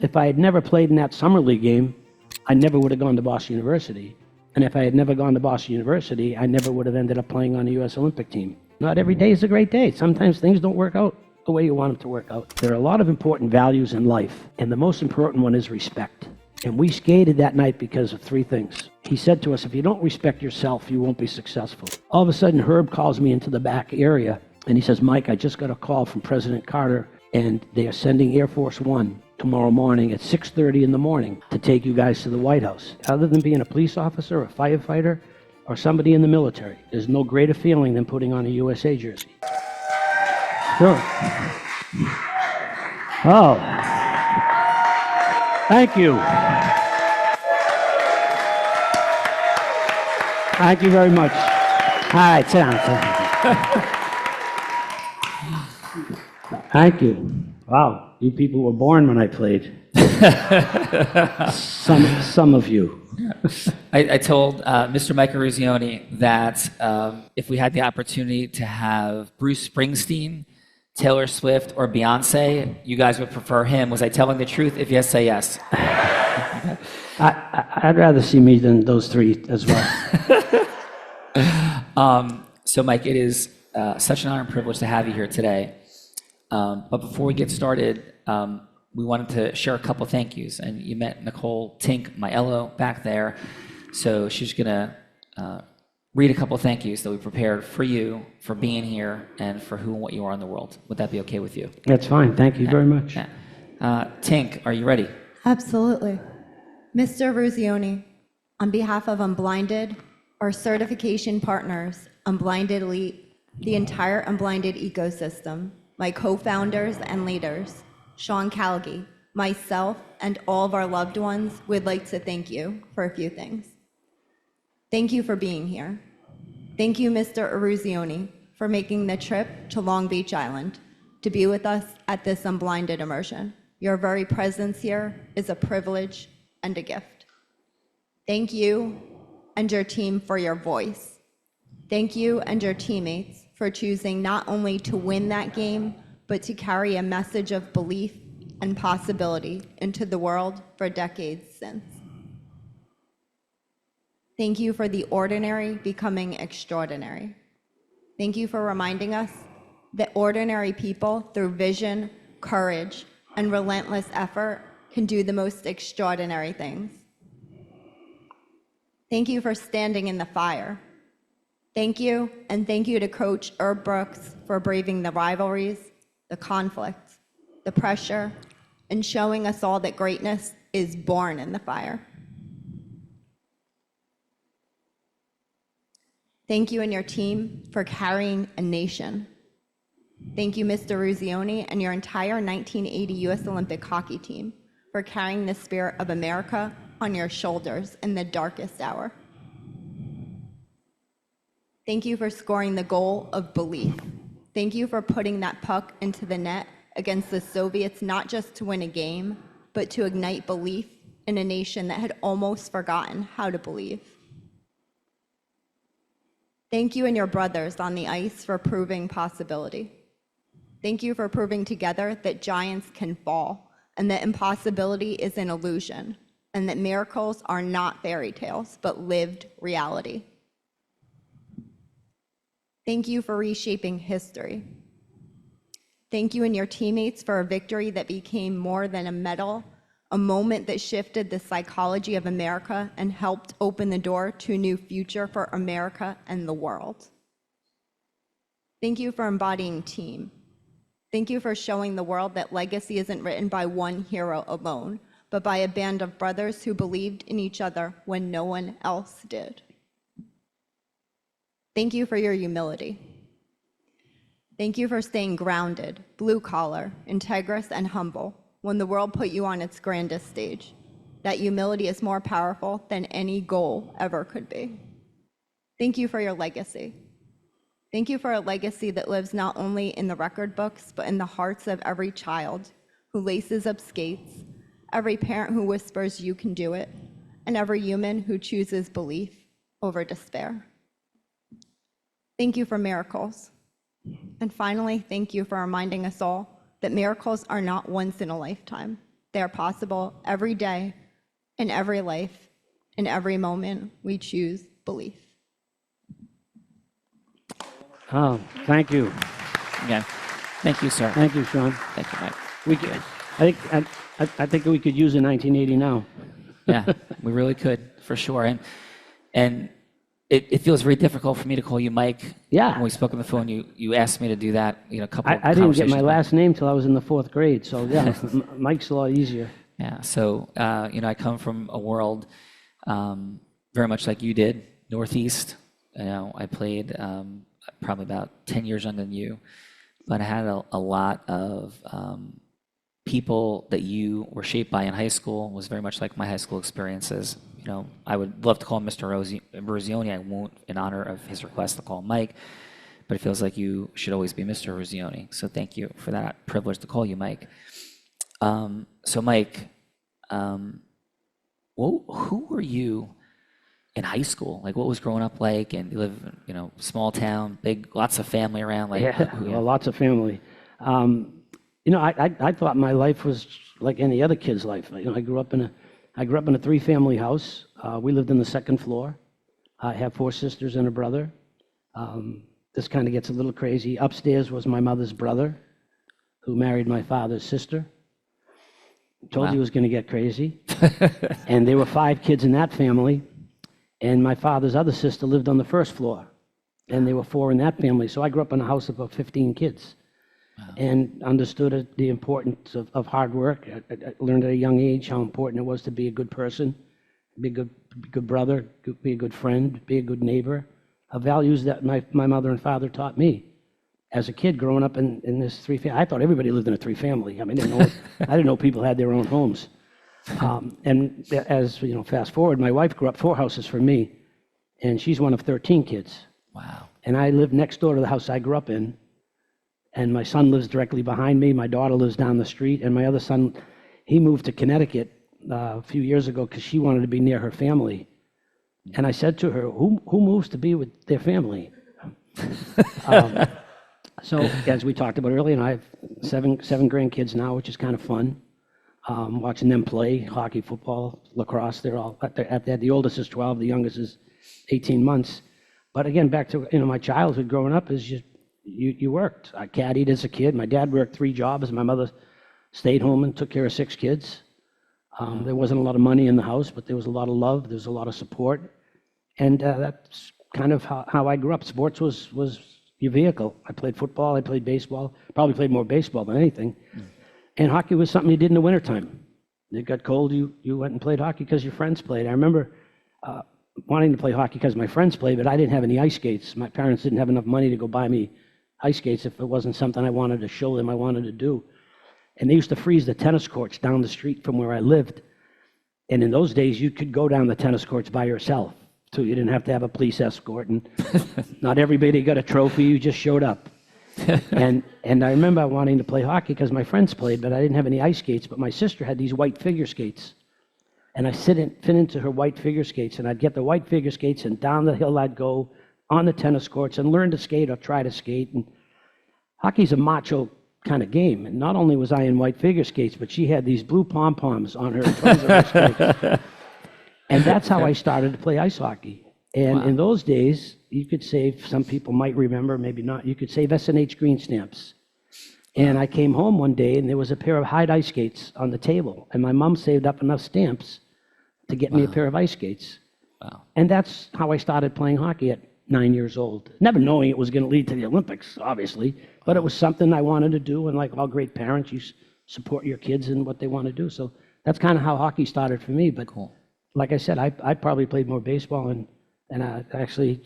If I had never played in that summer league game, I never would have gone to Boston University. And if I had never gone to Boston University, I never would have ended up playing on the U.S. Olympic team. Not every day is a great day. Sometimes things don't work out the way you want them to work out. There are a lot of important values in life, and the most important one is respect. And we skated that night because of three things. He said to us, if you don't respect yourself, you won't be successful. All of a sudden, Herb calls me into the back area, and he says, Mike, I just got a call from President Carter, and they are sending Air Force One tomorrow morning at 6:30 in the morning to take you guys to the White House. Other than being a police officer, a firefighter, or somebody in the military, there's no greater feeling than putting on a USA jersey. Sure. Oh. Thank you. Thank you very much. All right, sit down. Thank you. Wow, you people were born when I played. Some of you. I told Mr. Mike Eruzione that if we had the opportunity to have Bruce Springsteen, Taylor Swift, or Beyonce, you guys would prefer him. Was I telling the truth? If yes, say yes. I'd rather see me than those three as well. So Mike, it is such an honor and privilege to have you here today. But before we get started, we wanted to share a couple thank yous. And you met Nicole Tink Maiello back there. So she's going to read a couple thank yous that we prepared for you, for being here, and for who and what you are in the world. Would that be okay with you? That's fine. Thank you very much. Tink, are you ready? Absolutely. Mr. Eruzione, on behalf of Unblinded, our certification partners, Unblinded Elite, the entire Unblinded ecosystem, my co-founders and leaders, Sean Callagy, myself, and all of our loved ones would like to thank you for a few things. Thank you for being here. Thank you, Mr. Eruzione, for making the trip to Long Beach Island to be with us at this Unblinded immersion. Your very presence here is a privilege and a gift. Thank you and your team for your voice. Thank you and your teammates for choosing not only to win that game, but to carry a message of belief and possibility into the world for decades since. Thank you for the ordinary becoming extraordinary. Thank you for reminding us that ordinary people, through vision, courage, and relentless effort, can do the most extraordinary things. Thank you for standing in the fire. Thank you, and thank you to Coach Herb Brooks for braving the rivalries, the conflict, the pressure, and showing us all that greatness is born in the fire. Thank you and your team for carrying a nation. Thank you, Mr. Eruzione, and your entire 1980 U.S. Olympic hockey team for carrying the spirit of America on your shoulders in the darkest hour. Thank you for scoring the goal of belief. Thank you for putting that puck into the net against the Soviets, not just to win a game, but to ignite belief in a nation that had almost forgotten how to believe. Thank you and your brothers on the ice for proving possibility. Thank you for proving together that giants can fall and that impossibility is an illusion and that miracles are not fairy tales, but lived reality. Thank you for reshaping history. Thank you and your teammates for a victory that became more than a medal, a moment that shifted the psychology of America and helped open the door to a new future for America and the world. Thank you for embodying team. Thank you for showing the world that legacy isn't written by one hero alone, but by a band of brothers who believed in each other when no one else did. Thank you for your humility. Thank you for staying grounded, blue collar, integrous, and humble when the world put you on its grandest stage. That humility is more powerful than any goal ever could be. Thank you for your legacy. Thank you for a legacy that lives not only in the record books, but in the hearts of every child who laces up skates, every parent who whispers you can do it, and every human who chooses belief over despair. Thank you for miracles. And finally, thank you for reminding us all that miracles are not once in a lifetime, They are possible every day, in every life, in every moment we choose belief. Oh, thank you. Yeah. Thank you, sir. Thank you, Sean. Thank you, Mike. We could, I think we could use a 1980 now. Yeah, we really could, for sure. And it feels very difficult for me to call you Mike. Yeah. When we spoke on the phone, you asked me to do that, a couple of I didn't get my conversations last name till I was in the 4th grade, so yeah, Mike's a lot easier. Yeah, so, I come from a world very much like you did, Northeast. I played probably about 10 years younger than you, but I had a lot of people that you were shaped by in high school. Was very much like my high school experiences. I would love to call him Mr. Eruzione. I won't, in honor of his request, to call him Mike, but it feels like you should always be Mr. Eruzione. So thank you for that privilege to call you Mike. So Mike, who were you in high school? Like, what was growing up like? And you live in, small town, lots of family around. Like, Well, lots of family. I thought my life was like any other kid's life. I grew up in a 3-family house. We lived in the 2nd floor. I have 4 sisters and a brother. This kind of gets a little crazy. Upstairs was my mother's brother, who married my father's sister. Told you it was going to get crazy. And there were 5 kids in that family. And my father's other sister lived on the 1st floor. And there were 4 in that family. So I grew up in a house of about 15 kids. And understood the importance of hard work. I learned at a young age how important it was to be a good person, be a good brother, be a good friend, be a good neighbor. Values that my mother and father taught me. As a kid growing up in this 3-family, I thought everybody lived in a 3-family. I mean, I didn't know people had their own homes. And as fast forward, my wife grew up 4 houses from me, and she's one of 13 kids. Wow. And I lived next door to the house I grew up in. And my son lives directly behind me. My daughter lives down the street. And my other son, he moved to Connecticut a few years ago because she wanted to be near her family. And I said to her, who moves to be with their family? So as we talked about earlier, and I have seven grandkids now, which is kind of fun. Watching them play hockey, football, lacrosse. They're all at that. The oldest is 12, the youngest is 18 months. But again, back to my childhood growing up is just, you worked. I caddied as a kid. My dad worked 3 jobs. My mother stayed home and took care of 6 kids. There wasn't a lot of money in the house, but there was a lot of love. There was a lot of support. And that's kind of how I grew up. Sports was your vehicle. I played football. I played baseball. Probably played more baseball than anything. And hockey was something you did in the wintertime. It got cold, you went and played hockey because your friends played. I remember wanting to play hockey because my friends played, but I didn't have any ice skates. My parents didn't have enough money to go buy me ice skates if it wasn't something I wanted to show them I wanted to do. And they used to freeze the tennis courts down the street from where I lived. And in those days, you could go down the tennis courts by yourself, too. You didn't have to have a police escort. And not everybody got a trophy. You just showed up. And I remember wanting to play hockey because my friends played, but I didn't have any ice skates. But my sister had these white figure skates. And I fit into her white figure skates. And I'd get the white figure skates, and down the hill I'd go on the tennis courts and learn to skate or try to skate. And hockey's a macho kind of game. And not only was I in white figure skates, but she had these blue pom-poms on her toes of her skates. And that's how I started to play ice hockey. And in those days, you could save, some people might remember, maybe not, you could save S&H green stamps. And I came home one day, and there was a pair of Hyde ice skates on the table. And my mom saved up enough stamps to get me a pair of ice skates. Wow. And that's how I started playing hockey at 9 years old. Never knowing it was going to lead to the Olympics, obviously, but it was something I wanted to do. And like all great parents, you support your kids in what they want to do. So that's kind of how hockey started for me. But Cool. like I said, I probably played more baseball, and I actually,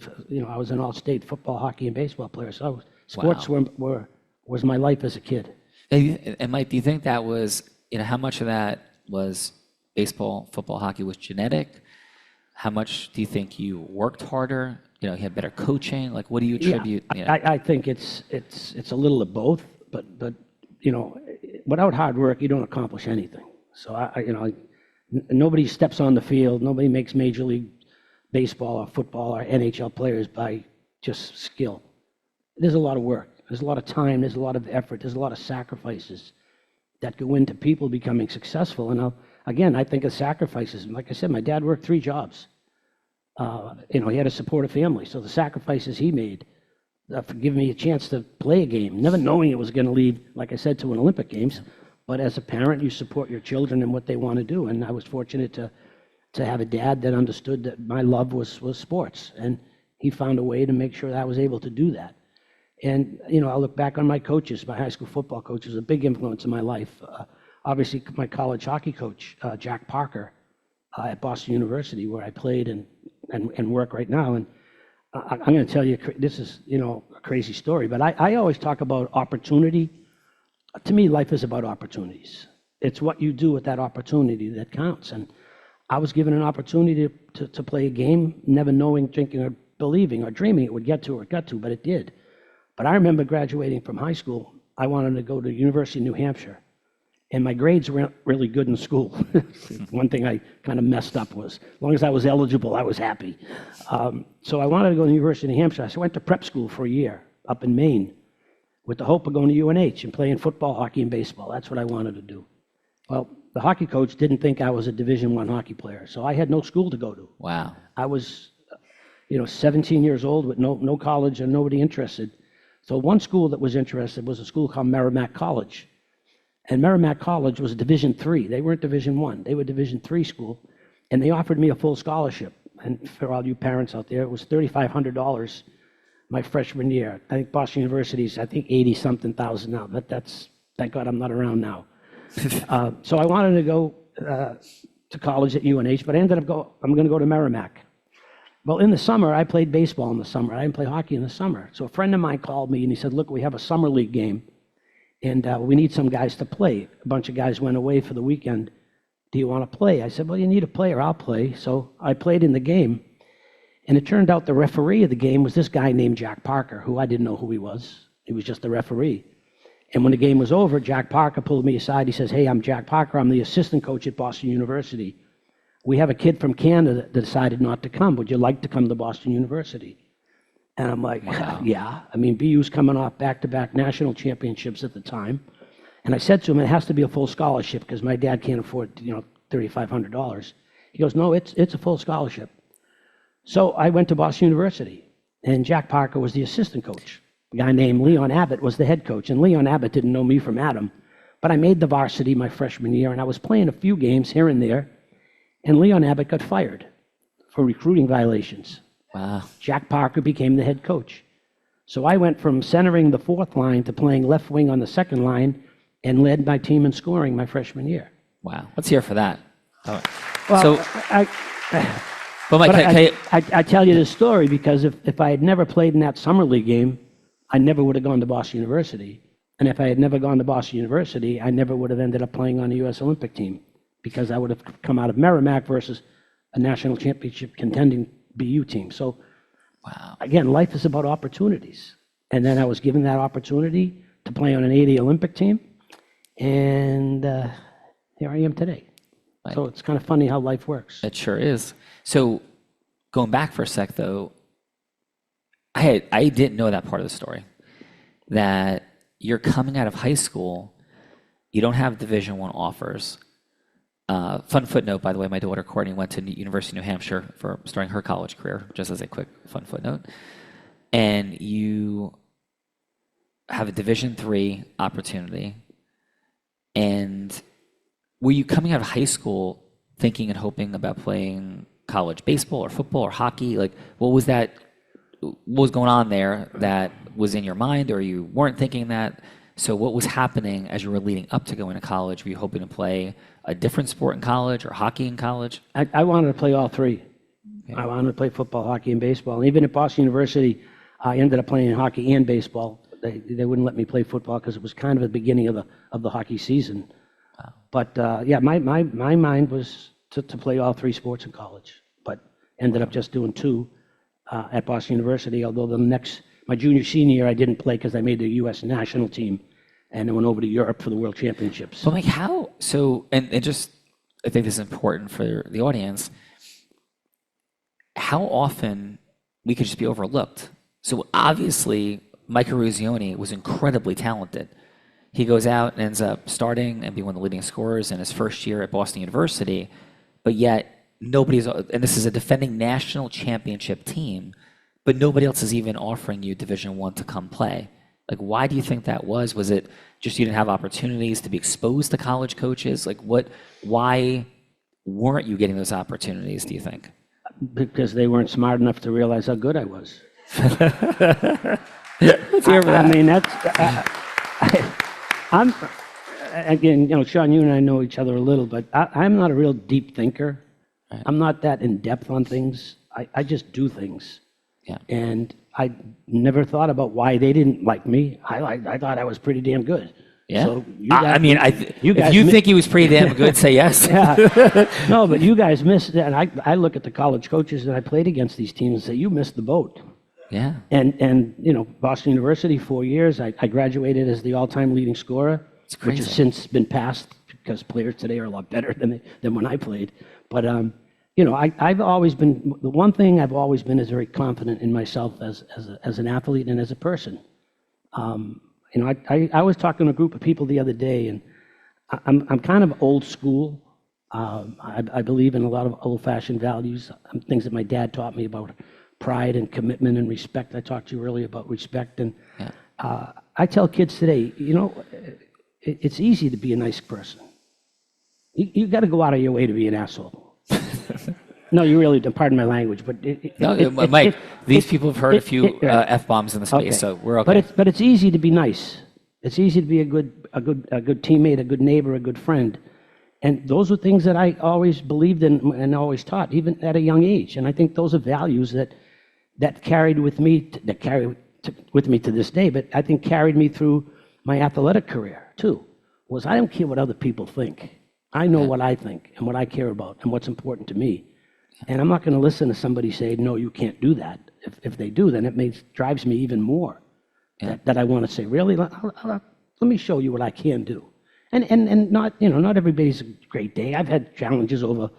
I was an all-state football, hockey, and baseball player. So sports was my life as a kid. And Mike, do you think that was, how much of that was baseball, football, hockey was genetic? How much do you think you worked harder? You had better coaching. Like, what do you attribute? I think it's a little of both. But without hard work, you don't accomplish anything. So nobody steps on the field. Nobody makes Major League Baseball or football or NHL players by just skill. There's a lot of work. There's a lot of time. There's a lot of effort. There's a lot of sacrifices that go into people becoming successful. And again, I think of sacrifices. Like I said, my dad worked 3 jobs. He had to support a family. So the sacrifices he made for giving me a chance to play a game, never knowing it was going to lead, like I said, to an Olympic Games. But as a parent, you support your children and what they want to do. And I was fortunate to have a dad that understood that my love was sports. And he found a way to make sure that I was able to do that. And, I look back on my coaches. My high school football coach was a big influence in my life. Obviously, my college hockey coach, Jack Parker, at Boston University, where I played and work right now. And I'm going to tell you, this is, a crazy story, but I always talk about opportunity. To me, life is about opportunities. It's what you do with that opportunity that counts. And I was given an opportunity to play a game, never knowing, thinking, or believing, or dreaming it would get to, or it got to, but it did. But I remember graduating from high school, I wanted to go to University of New Hampshire. And my grades weren't really good in school. One thing I kind of messed up was, as long as I was eligible, I was happy. So I wanted to go to the University of New Hampshire. So I went to prep school for a year up in Maine with the hope of going to UNH and playing football, hockey, and baseball. That's what I wanted to do. Well, the hockey coach didn't think I was a Division I hockey player, so I had no school to go to. Wow. I was, 17 years old with no college and nobody interested. So one school that was interested was a school called Merrimack College. And Merrimack College was Division III. They weren't Division I. They were Division III school. And they offered me a full scholarship. And for all you parents out there, it was $3,500 my freshman year. I think Boston University's, 80-something thousand now. But thank God I'm not around now. So I wanted to go to college at UNH, but I'm going to go to Merrimack. Well, in the summer, I played baseball in the summer. I didn't play hockey in the summer. So a friend of mine called me and he said, look, we have a summer league game and we need some guys to play. A bunch of guys went away for the weekend. Do you want to play? I said, well, you need a player, I'll play. So I played in the game. And it turned out the referee of the game was this guy named Jack Parker, who I didn't know who he was. He was just the referee. And when the game was over, Jack Parker pulled me aside. He says, hey, I'm Jack Parker. I'm the assistant coach at Boston University. We have a kid from Canada that decided not to come. Would you like to come to Boston University? And I'm like, wow. Yeah. BU's coming off back-to-back national championships at the time. And I said to him, it has to be a full scholarship because my dad can't afford, $3,500. He goes, no, it's a full scholarship. So I went to Boston University, and Jack Parker was the assistant coach. A guy named Leon Abbott was the head coach, and Leon Abbott didn't know me from Adam. But I made the varsity my freshman year, and I was playing a few games here and there. And Leon Abbott got fired for recruiting violations. Wow. Jack Parker became the head coach. So I went from centering the 4th line to playing left wing on the 2nd line and led my team in scoring my freshman year. Wow. Let's hear for that. Oh. Well, Mike, I tell you this story because if I had never played in that summer league game, I never would have gone to Boston University. And if I had never gone to Boston University, I never would have ended up playing on the U.S. Olympic team, because I would have come out of Merrimack versus a national championship contending BU team. So, wow. Again, life is about opportunities. And then I was given that opportunity to play on an 80 Olympic team, and here I am today. Right. So it's kind of funny how life works. It sure is. So going back for a sec, though, I didn't know that part of the story, that you're coming out of high school, you don't have Division I offers. Fun footnote, by the way, my daughter Courtney went to University of New Hampshire for starting her college career, just as a quick fun footnote. And you have a Division III opportunity. And were you coming out of high school thinking and hoping about playing college baseball or football or hockey? Like, what was going on there that was in your mind, or you weren't thinking that? So what was happening as you were leading up to going to college? Were you hoping to play a different sport in college or hockey in college? I wanted to play all three. Okay. I wanted to play football, hockey, and baseball. And even at Boston University, I ended up playing hockey and baseball. They wouldn't let me play football because it was kind of the beginning of the hockey season. Wow. But yeah, my mind was to play all three sports in college, but ended up just doing two at Boston University. Although my junior, senior year, I didn't play because I made the U.S. national team and I went over to Europe for the World Championships. But like how? So, and just, I think this is important for the audience. How often we could just be overlooked? So obviously, Mike Eruzione was incredibly talented. He goes out and ends up starting and being one of the leading scorers in his first year at Boston University, but yet nobody's, and this is a defending national championship team, but nobody else is even offering you Division I to come play. Like, why do you think that was? Was it just you didn't have opportunities to be exposed to college coaches? Like, why weren't you getting those opportunities, do you think? Because they weren't smart enough to realize how good I was. Let's hear that. I mean, I'm, again, Sean, you and I know each other a little, but I'm not a real deep thinker. Right. I'm not that in depth on things. I just do things. Yeah. And I never thought about why they didn't like me. I thought I was pretty damn good. Yeah. So If you think he was pretty damn good, say yes. Yeah. No, but you guys missed, and I look at the college coaches that I played against these teams and say, you missed the boat. Yeah. And Boston University, 4 years, I graduated as the all-time leading scorer, which has since been passed because players today are a lot better than when I played. But, I've always been, the one thing I've always been is very confident in myself as an athlete and as a person. I was talking to a group of people the other day, and I'm kind of old school. I believe in a lot of old-fashioned values, things that my dad taught me about pride and commitment and respect. I talked to you earlier about respect, and I tell kids today, it's easy to be a nice person. You got to go out of your way to be an asshole. No, you really don't. Pardon my language, but Mike, these people have heard a few f-bombs in the space, so we're okay. But it's easy to be nice. It's easy to be a good teammate, a good neighbor, a good friend, and those are things that I always believed in and always taught, even at a young age. And I think those are values that carried with me, with me to this day. But I think carried me through my athletic career too. Was I don't care what other people think. I know what I think and what I care about and what's important to me. And I'm not going to listen to somebody say, no, you can't do that. If they do, then it drives me even more. That I want to say, really, let me show you what I can do. And not everybody's a great day. I've had challenges over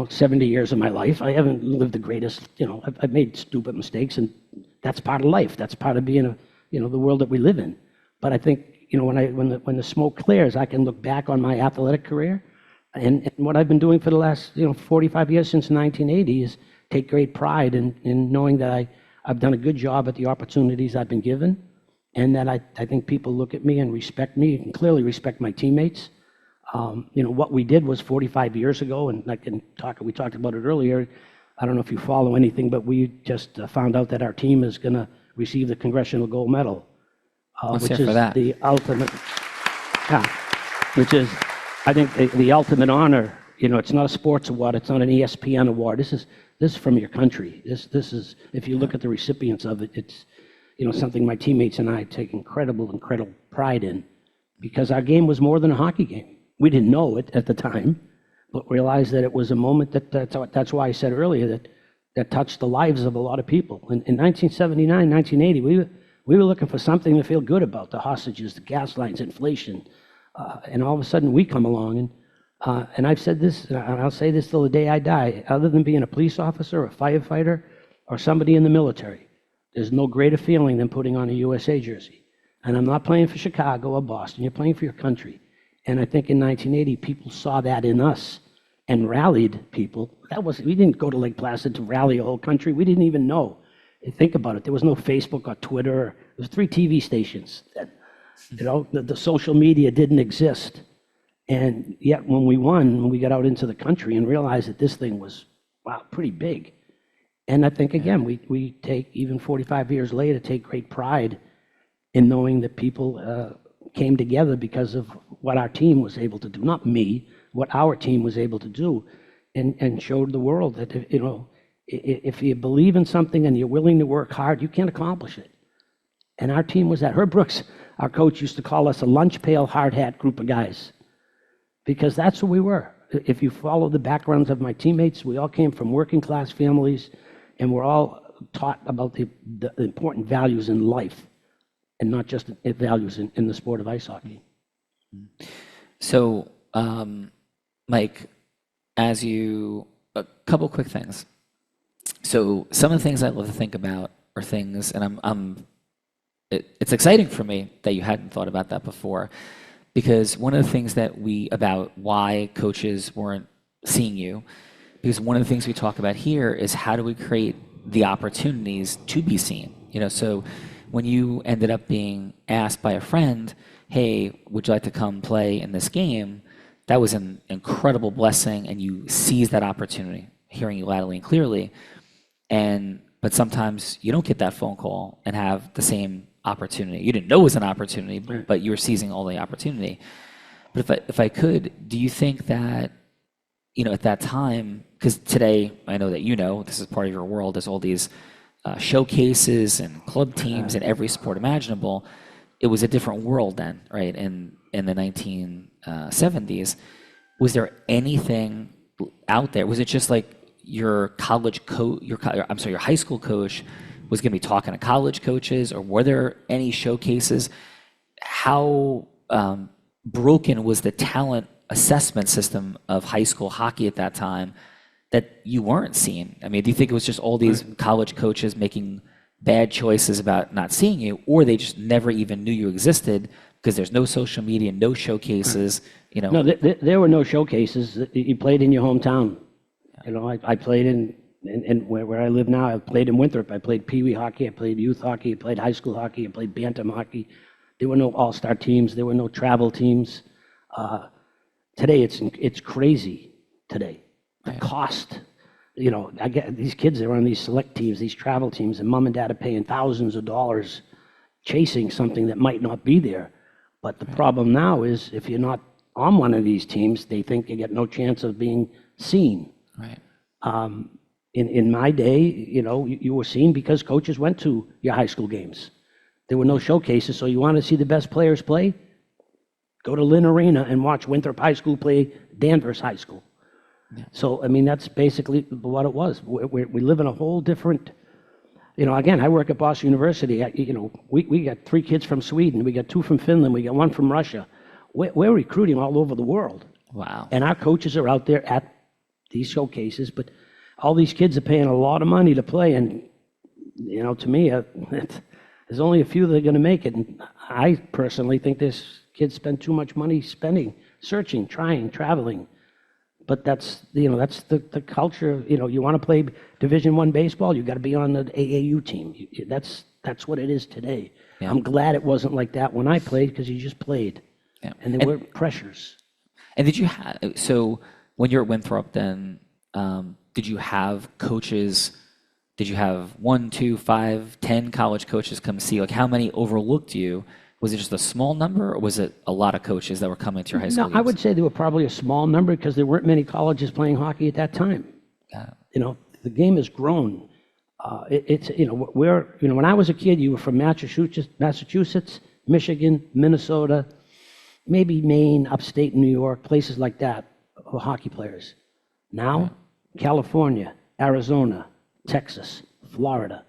70 years of my life. I haven't lived the greatest, I've made stupid mistakes, and that's part of life. That's part of being the world that we live in. But I think, when the smoke clears, I can look back on my athletic career, and what I've been doing for the last 45 years since 1980 is take great pride in knowing that I've done a good job at the opportunities I've been given, and that I think people look at me and respect me and clearly respect my teammates. What we did was 45 years ago, and we talked about it earlier. I don't know if you follow anything, but we just found out that our team is going to receive the Congressional Gold Medal. Which is the ultimate, which is, I think, the ultimate honor. It's not a sports award. It's not an ESPN award. This is from your country. This is, if you look at the recipients of it, it's, something my teammates and I take incredible pride in, because our game was more than a hockey game. We didn't know it at the time, but realized that it was a moment that's why I said earlier that touched the lives of a lot of people. In 1979, 1980, we were looking for something to feel good about, the hostages, the gas lines, inflation, and all of a sudden we come along, and I've said this, and I'll say this till the day I die, other than being a police officer, a firefighter, or somebody in the military, there's no greater feeling than putting on a USA jersey. And I'm not playing for Chicago or Boston, you're playing for your country. And I think in 1980, people saw that in us and rallied people. We didn't go to Lake Placid to rally a whole country, we didn't even know. Think about it. There was no Facebook or Twitter. There was 3 TV stations. The social media didn't exist. And yet when we won, when we got out into the country and realized that this thing was, pretty big. And I think, again, we take, even 45 years later, take great pride in knowing that people came together because of what our team was able to do. Not me, what our team was able to do, and showed the world that, if you believe in something and you're willing to work hard, you can accomplish it. And our team was that. Herb Brooks, our coach, used to call us a lunch pail, hard hat group of guys, because that's what we were. If you follow the backgrounds of my teammates, we all came from working class families, and we're all taught about the important values in life, and not just values in the sport of ice hockey. So, Mike, a couple quick things. So some of the things I love to think about are things, and it's exciting for me that you hadn't thought about that before, because one of the things about why coaches weren't seeing you, because one of the things we talk about here is how do we create the opportunities to be seen. So when you ended up being asked by a friend, hey, would you like to come play in this game? That was an incredible blessing, and you seized that opportunity, hearing you loudly and clearly. But sometimes you don't get that phone call and have the same opportunity. You didn't know it was an opportunity, but you were seizing all the opportunity. But if I could, do you think that, at that time, because today I know that this is part of your world, there's all these showcases and club teams in every sport imaginable. It was a different world then, right? In the 1970s, was there anything out there? Was it just like your college coach, your high school coach was going to be talking to college coaches, or were there any showcases? How broken was the talent assessment system of high school hockey at that time that you weren't seeing? I mean, do you think it was just all these college coaches making bad choices about not seeing you, or they just never even knew you existed because there's no social media, no showcases, No, there were no showcases. You played in your hometown. I played in where I live now. I played in Winthrop. I played Pee Wee hockey. I played youth hockey. I played high school hockey. I played bantam hockey. There were no all-star teams. There were no travel teams. Today, it's crazy today. The cost, I get these kids, they're on these select teams, these travel teams, and mom and dad are paying thousands of dollars chasing something that might not be there. But the problem now is if you're not on one of these teams, they think you get no chance of being seen. Right. In my day, you were seen because coaches went to your high school games. There were no showcases, so you want to see the best players play? Go to Lynn Arena and watch Winthrop High School play Danvers High School. Yeah. So, that's basically what it was. We live in a whole different, again, I work at Boston University. We got 3 kids from Sweden. We got 2 from Finland. We got 1 from Russia. We're recruiting all over the world. Wow. And our coaches are out there at these showcases, but all these kids are paying a lot of money to play. And, to me, there's only a few that are going to make it. And I personally think this kids spend too much money searching, trying, traveling. But that's the culture. You want to play Division I baseball, you got to be on the AAU team. That's what it is today. Yeah. I'm glad it wasn't like that when I played, because you just played, and there were pressures. And did you have, so when you're at Winthrop, then did you have coaches? Did you have 1, 2, 5, 10 college coaches come see? Like, how many overlooked you? Was it just a small number, or was it a lot of coaches that were coming to your high school games? I would say there were probably a small number, because there weren't many colleges playing hockey at that time. The game has grown. When I was a kid, you were from Massachusetts, Michigan, Minnesota, maybe Maine, upstate New York, places like that for hockey players. Now, California, Arizona, Texas, Florida.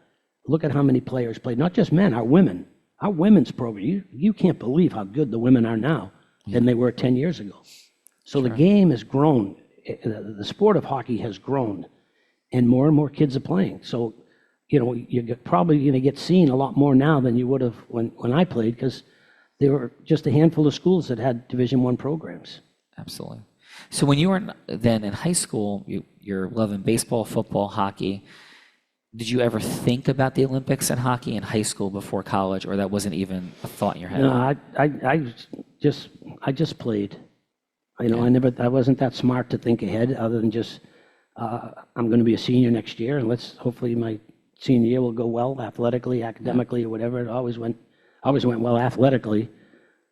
Look at how many players play, not just men, our women. Our women's program, you can't believe how good the women are now than they were 10 years ago. So the game has grown. The sport of hockey has grown, and more kids are playing. So, you're probably going to get seen a lot more now than you would have when I played, because there were just a handful of schools that had Division I programs. Absolutely. So when you were then in high school, you're loving baseball, football, hockey. Did you ever think about the Olympics and hockey in high school before college, or that wasn't even a thought in your head? No, I just played. I wasn't that smart to think ahead, other than just I'm going to be a senior next year, and hopefully my senior year will go well athletically, academically, or whatever. It always went well athletically.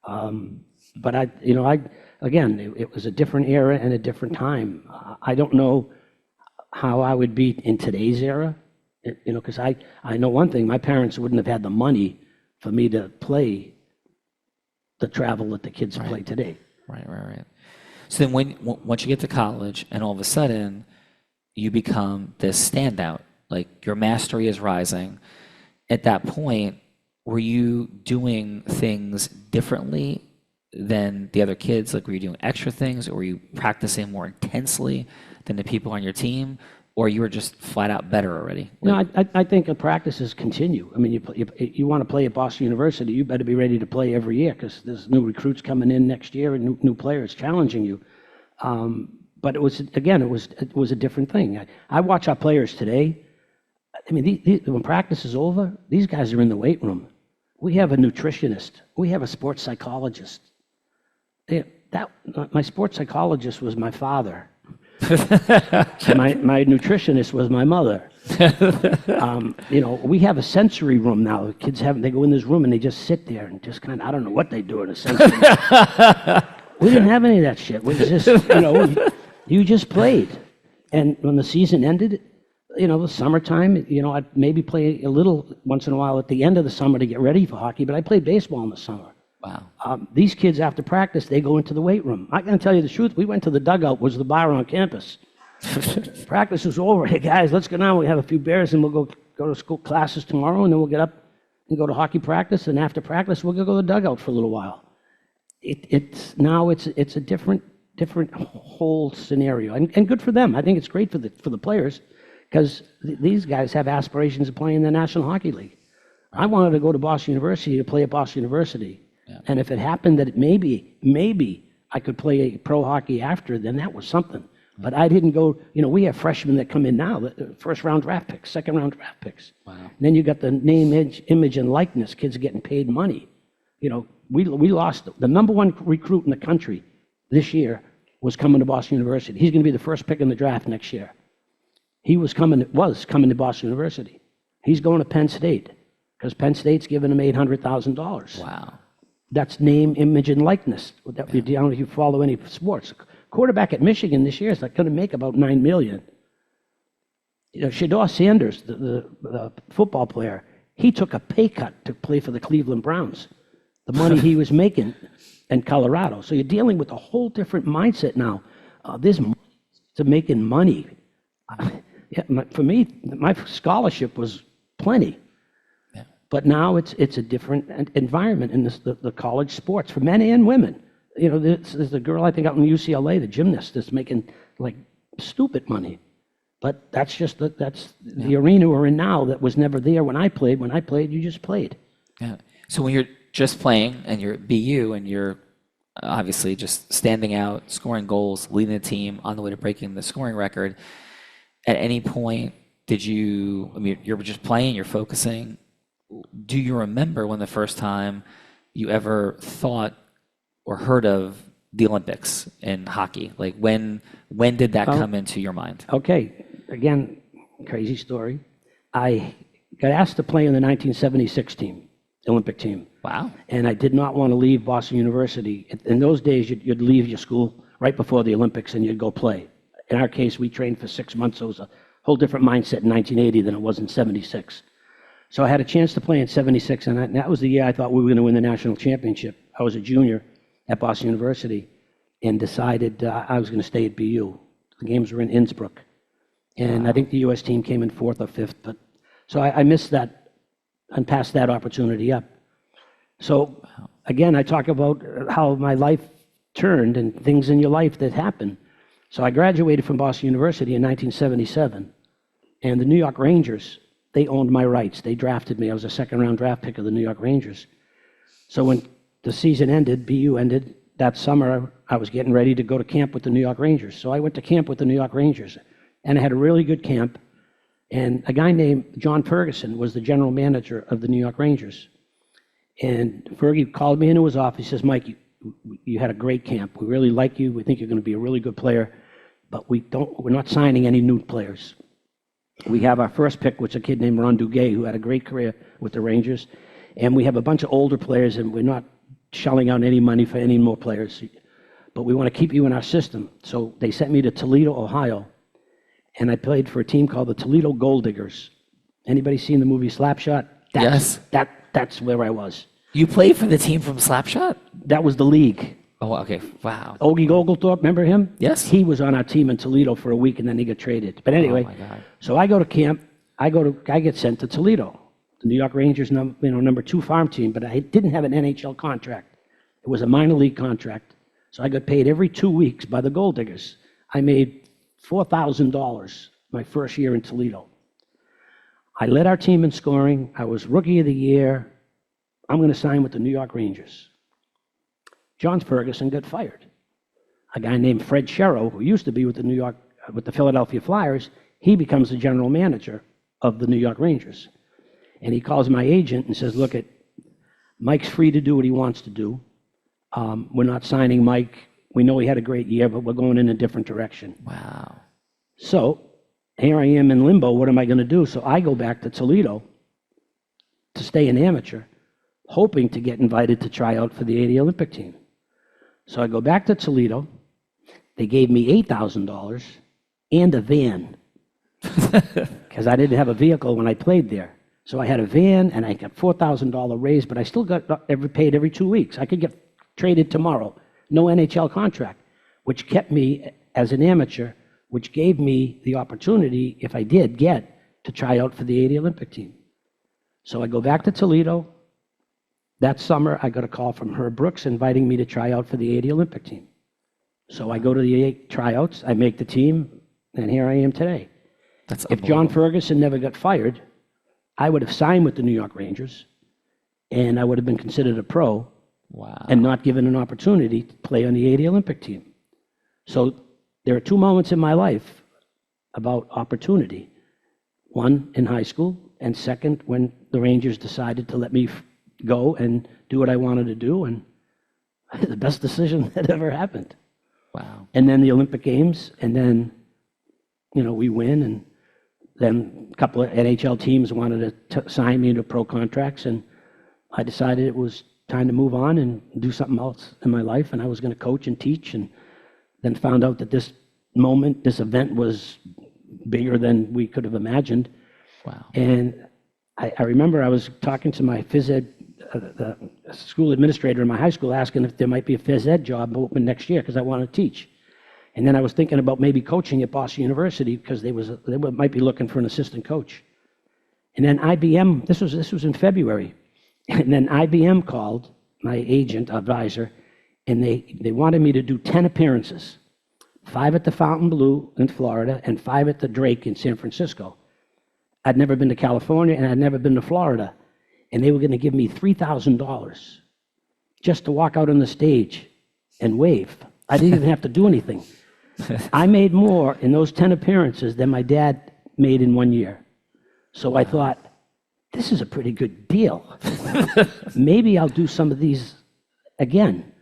But it was a different era and a different time. I don't know how I would be in today's era. Because I know one thing, my parents wouldn't have had the money for me to play the travel that the kids play today. Right. So then once you get to college, and all of a sudden you become this standout, like your mastery is rising. At that point, were you doing things differently than the other kids? Like, were you doing extra things, or were you practicing more intensely than the people on your team? or you were just flat out better already? No, I think the practices continue. I mean, you want to play at Boston University, you better be ready to play every year because there's new recruits coming in next year and new players challenging you. But it was a different thing. I watch our players today. I mean, when practice is over, these guys are in the weight room. We have a nutritionist. We have a sports psychologist. My sports psychologist was my father. my nutritionist was my mother. We have a sensory room now. Kids they go in this room and they just sit there and just kind of, I don't know what they do in a sensory room. We didn't have any of that shit. We just, you just played. And when the season ended, the summertime, I'd maybe play a little once in a while at the end of the summer to get ready for hockey, but I played baseball in the summer. Wow. These kids, after practice, they go into the weight room. I can tell you the truth. We went to the dugout, was the bar on campus. Practice was over. Hey, guys, let's go now. We have a few beers, and we'll go to school classes tomorrow, and then we'll get up and go to hockey practice. And after practice, we'll go to the dugout for a little while. It's a different whole scenario, and good for them. I think it's great for the players because these guys have aspirations of playing in the National Hockey League. I wanted to go to Boston University to play at Boston University. Yeah. And if it happened that maybe I could play pro hockey after, then that was something. But I didn't go, we have freshmen that come in now, the first round draft picks, second round draft picks. Wow. And then you got the name, image, and likeness, kids getting paid money. We lost the number one recruit in the country this year was coming to Boston University. He's going to be the first pick in the draft next year. He was coming to Boston University. He's going to Penn State because Penn State's giving him $800,000. Wow. That's name, image, and likeness. I don't know if you follow any sports. Quarterback at Michigan this year is going to make about $9 million. Shedeur Sanders, the football player, he took a pay cut to play for the Cleveland Browns. The money he was making in Colorado. So you're dealing with a whole different mindset now. There's to making money. For me, my scholarship was plenty. But now it's a different environment in the college sports for men and women. There's a girl I think out in UCLA, the gymnast, that's making like stupid money. But that's the arena we're in now that was never there when I played. When I played, you just played. Yeah. So when you're just playing and you're at BU and you're obviously just standing out, scoring goals, leading the team on the way to breaking the scoring record, at any point you're just playing, you're focusing. Do you remember when the first time you ever thought or heard of the Olympics in hockey? Like when did that come into your mind? Okay, again, crazy story. I got asked to play in the 1976 team, Olympic team. Wow. And I did not want to leave Boston University. In those days, you'd leave your school right before the Olympics and you'd go play. In our case, we trained for 6 months, so it was a whole different mindset in 1980 than it was in 76. So I had a chance to play in 76, and that was the year I thought we were going to win the national championship. I was a junior at Boston University and decided I was going to stay at BU. The games were in Innsbruck. And I think the U.S. team came in 4th or 5th. So I missed that and passed that opportunity up. So again, I talk about how my life turned and things in your life that happen. So I graduated from Boston University in 1977, and the New York Rangers, they owned my rights. They drafted me. I was a second-round draft pick of the New York Rangers. So when the season ended, BU ended, that summer I was getting ready to go to camp with the New York Rangers. So I went to camp with the New York Rangers, and I had a really good camp. And a guy named John Ferguson was the general manager of the New York Rangers. And Fergie called me into his office. He says, Mike, you had a great camp. We really like you. We think you're going to be a really good player, but we're not signing any new players. We have our first pick, which is a kid named Ron Duguay, who had a great career with the Rangers. And we have a bunch of older players, and we're not shelling out any money for any more players. But we want to keep you in our system. So they sent me to Toledo, Ohio, and I played for a team called the Toledo Gold Diggers. Anybody seen the movie Slapshot? Yes. That's where I was. You played for the team from Slapshot? That was the league. Oh, okay. Wow. Ogie Oglethorpe, remember him? Yes. He was on our team in Toledo for a week, and then he got traded. But anyway, oh my God. So I go to camp. I get sent to Toledo, the New York Rangers, number 2 farm team. But I didn't have an NHL contract. It was a minor league contract. So I got paid every 2 weeks by the Gold Diggers. I made $4,000 my first year in Toledo. I led our team in scoring. I was Rookie of the Year. I'm going to sign with the New York Rangers. John Ferguson got fired. A guy named Fred Sherrow, who used to be with the Philadelphia Flyers, he becomes the general manager of the New York Rangers. And he calls my agent and says, look, Mike's free to do what he wants to do. We're not signing Mike. We know he had a great year, but we're going in a different direction. Wow. So here I am in limbo. What am I going to do? So I go back to Toledo to stay an amateur, hoping to get invited to try out for the '80 Olympic team. So I go back to Toledo. They gave me $8,000 and a van because I didn't have a vehicle when I played there. So I had a van and I got $4,000 raise, but I still got paid every 2 weeks. I could get traded tomorrow. No NHL contract, which kept me as an amateur, which gave me the opportunity, if I did get, to try out for the '80 Olympic team. So I go back to Toledo. That summer, I got a call from Herb Brooks inviting me to try out for the '80 Olympic team. So I go to the tryouts, I make the team, and here I am today. That's If John Ferguson never got fired, I would have signed with the New York Rangers, and I would have been considered a pro. Wow. And not given an opportunity to play on the '80 Olympic team. So there are two moments in my life about opportunity. One in high school, and second when the Rangers decided to let me go and do what I wanted to do, and the best decision that ever happened. Wow. And then the Olympic Games, and then, we win, and then a couple of NHL teams wanted to sign me to pro contracts, and I decided it was time to move on and do something else in my life, and I was going to coach and teach, and then found out that this event was bigger than we could have imagined. Wow. And I remember I was talking to my phys ed, the school administrator in my high school, asking if there might be a phys ed job open next year because I want to teach. And then I was thinking about maybe coaching at Boston University because they might be looking for an assistant coach. And then IBM, this was in February, and then IBM called my agent, advisor, and they wanted me to do 10 appearances, 5 at the Fontainebleau in Florida and 5 at the Drake in San Francisco. I'd never been to California and I'd never been to Florida, and they were going to give me $3,000 just to walk out on the stage and wave. I didn't even have to do anything. I made more in those 10 appearances than my dad made in 1 year. So I thought, this is a pretty good deal. Maybe I'll do some of these again.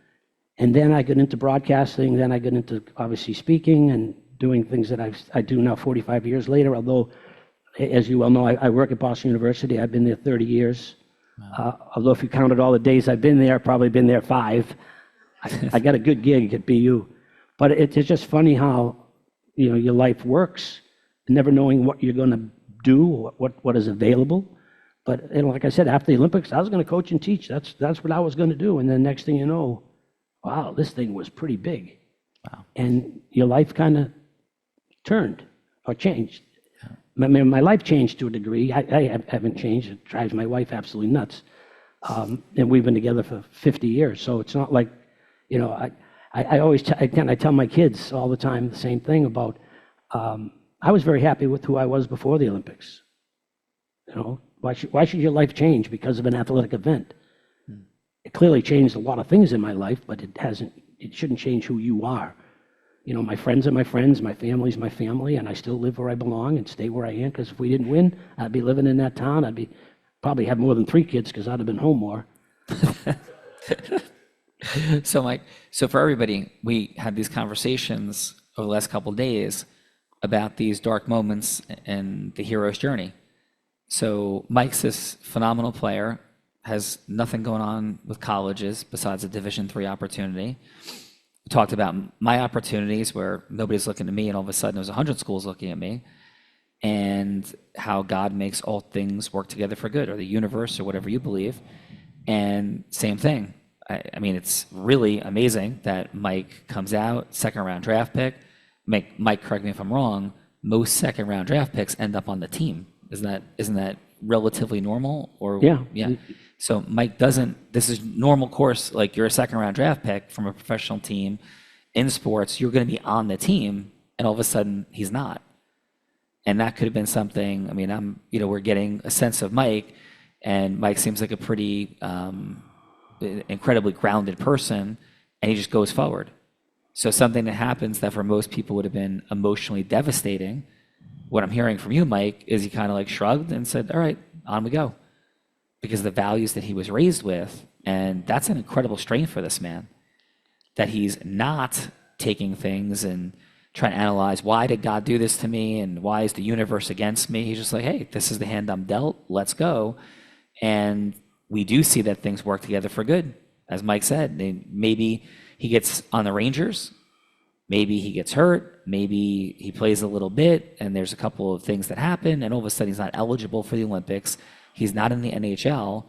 And then I got into broadcasting, then I got into obviously speaking and doing things that I do now 45 years later, although, as you well know, I work at Boston University. I've been there 30 years. Wow. Although if you counted all the days I've been there, I've probably been there 5. I got a good gig at BU. But it's just funny how, your life works, never knowing what you're going to do, what is available. But like I said, after the Olympics, I was going to coach and teach. That's what I was going to do. And then next thing you know, wow, this thing was pretty big. Wow. And your life kind of turned or changed. Yeah. My life changed to a degree. I haven't changed. It drives my wife absolutely nuts. And we've been together for 50 years. So it's not like, I always tell my kids all the time the same thing about, I was very happy with who I was before the Olympics. Why should your life change because of an athletic event? It clearly changed a lot of things in my life, but it shouldn't change who you are. My friends are my friends, my family's my family, and I still live where I belong and stay where I am, because if we didn't win, I'd be living in that town. Probably have more than 3 kids because I'd have been home more. So Mike, for everybody, we had these conversations over the last couple of days about these dark moments in the hero's journey. So Mike's this phenomenal player, has nothing going on with colleges besides a Division III opportunity. We talked about my opportunities where nobody's looking at me and all of a sudden there's 100 schools looking at me, and how God makes all things work together for good, or the universe, or whatever you believe. And same thing. I mean, it's really amazing that Mike comes out, 2nd round draft pick. Mike, correct me if I'm wrong, most 2nd round draft picks end up on the team. Isn't that relatively normal? Or Yeah. So Mike doesn't. This is normal course. Like, you're a 2nd round draft pick from a professional team in sports. You're going to be on the team, and all of a sudden he's not. And that could have been something, I mean, we're getting a sense of Mike, and Mike seems like a pretty incredibly grounded person, and he just goes forward. So something that happens that for most people would have been emotionally devastating, what I'm hearing from you, Mike, is he kind of like shrugged and said, all right, on we go. Because the values that he was raised with, and that's an incredible strain for this man, that he's not taking things and trying to analyze, why did God do this to me, and why is the universe against me? He's just like, hey, this is the hand I'm dealt, let's go. And we do see that things work together for good. As Mike said, maybe he gets on the Rangers, maybe he gets hurt, maybe he plays a little bit, and there's a couple of things that happen, and all of a sudden he's not eligible for the Olympics, he's not in the NHL,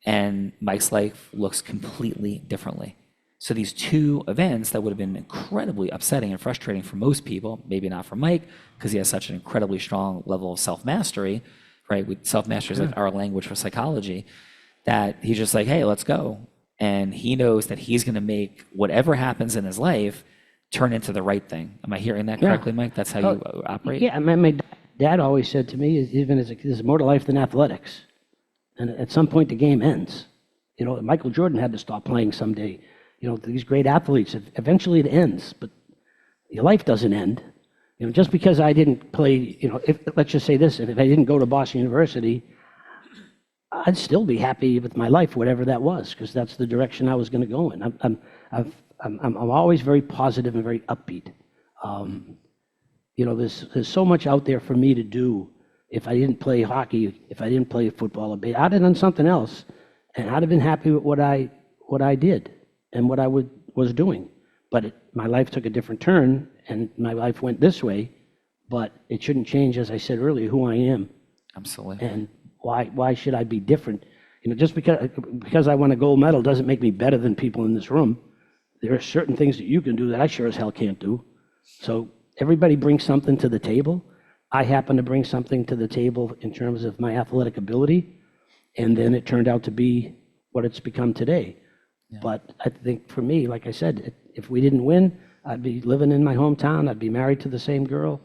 and Mike's life looks completely differently. So these two events that would have been incredibly upsetting and frustrating for most people, maybe not for Mike, because he has such an incredibly strong level of self-mastery, right? Self-mastery is like our language for psychology, that he's just like, hey, let's go. And he knows that he's going to make whatever happens in his life turn into the right thing. Am I hearing that correctly, Mike? That's how you operate? Yeah, my dad always said to me, even as a kid, there's more to life than athletics. And at some point, the game ends. You know, Michael Jordan had to stop playing someday. You know, these great athletes, eventually it ends, but your life doesn't end. You know, just because I didn't play, you know, let's just say this, if I didn't go to Boston University, I'd still be happy with my life, whatever that was, because that's the direction I was going to go in. I'm always very positive and very upbeat. You know, there's so much out there for me to do. If I didn't play hockey, if I didn't play football, I'd have done something else, and I'd have been happy with what I did and what I was doing. But my life took a different turn, and my life went this way, but it shouldn't change, as I said earlier, who I am. Absolutely. And why should I be different? You know, just because I won a gold medal doesn't make me better than people in this room. There are certain things that you can do that I sure as hell can't do. So everybody brings something to the table. I happen to bring something to the table in terms of my athletic ability, and then it turned out to be what it's become today. Yeah. But I think for me, like I said, if we didn't win, I'd be living in my hometown, I'd be married to the same girl,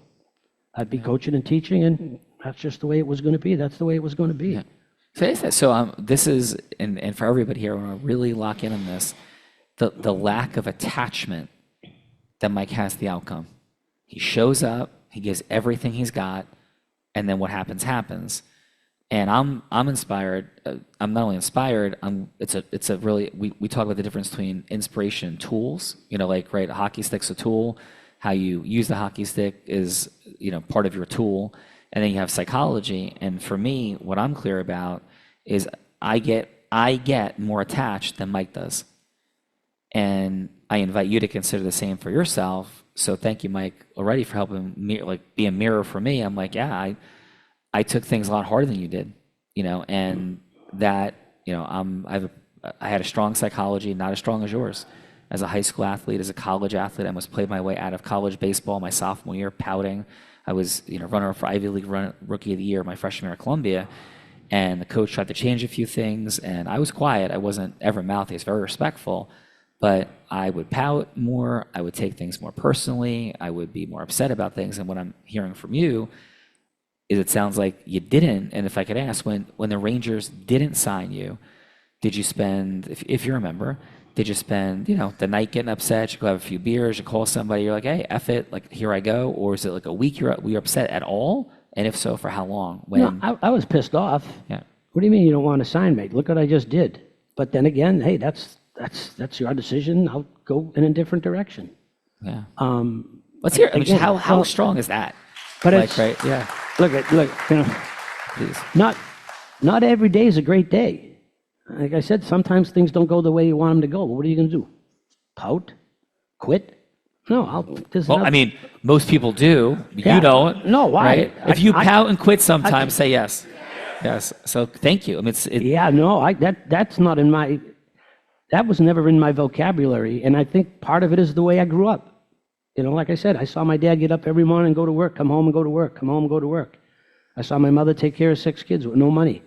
I'd be coaching and teaching, and that's just the way it was going to be. That's the way it was going to be. Yeah. So this is, and for everybody here, I want to really lock in on this, the lack of attachment that Mike has to the outcome. He shows up, he gives everything he's got, and then what happens, happens. And I'm inspired. I'm not only inspired. It's a really, we talk about the difference between inspiration and tools. You know, like, right, a hockey stick's a tool. How you use the hockey stick is, you know, part of your tool. And then you have psychology. And for me, what I'm clear about is I get more attached than Mike does. And I invite you to consider the same for yourself. So thank you, Mike, already for helping me, like, be a mirror for me. I'm like, yeah, I took things a lot harder than you did, you know, and that, you know, I had a strong psychology, not as strong as yours. As a high school athlete, as a college athlete, I almost played my way out of college baseball my sophomore year, pouting. I was, you know, runner for Ivy League Rookie of the Year my freshman year at Columbia, and the coach tried to change a few things, and I was quiet. I wasn't ever mouthy. I was very respectful, but I would pout more. I would take things more personally. I would be more upset about things. And what I'm hearing from you is it sounds like you didn't. And if I could ask, when the Rangers didn't sign you, did you spend, if you remember, did you spend, you know, the night getting upset, you go have a few beers, you call somebody, you're like, hey, F it, like, here I go? Or is it like a week were you upset at all? And if so, for how long? No, I was pissed off. Yeah. What do you mean you don't want to sign me? Look what I just did. But then again, hey, that's your decision. I'll go in a different direction. Yeah. Let's hear, I mean, again, how strong is that? But like, it's, right, yeah. Look, you know, Please. Not every day is a great day. Like I said, sometimes things don't go the way you want them to go. But what are you going to do? Pout? Quit? No, Well, I mean, most people do. Yeah. You don't. No, why? Right? If you pout and quit sometimes, say yes. Yes. So thank you. I mean, yeah, no, that's not in my, that was never in my vocabulary. And I think part of it is the way I grew up. You know, like I said, I saw my dad get up every morning and go to work, come home and go to work, come home and go to work. I saw my mother take care of 6 kids with no money.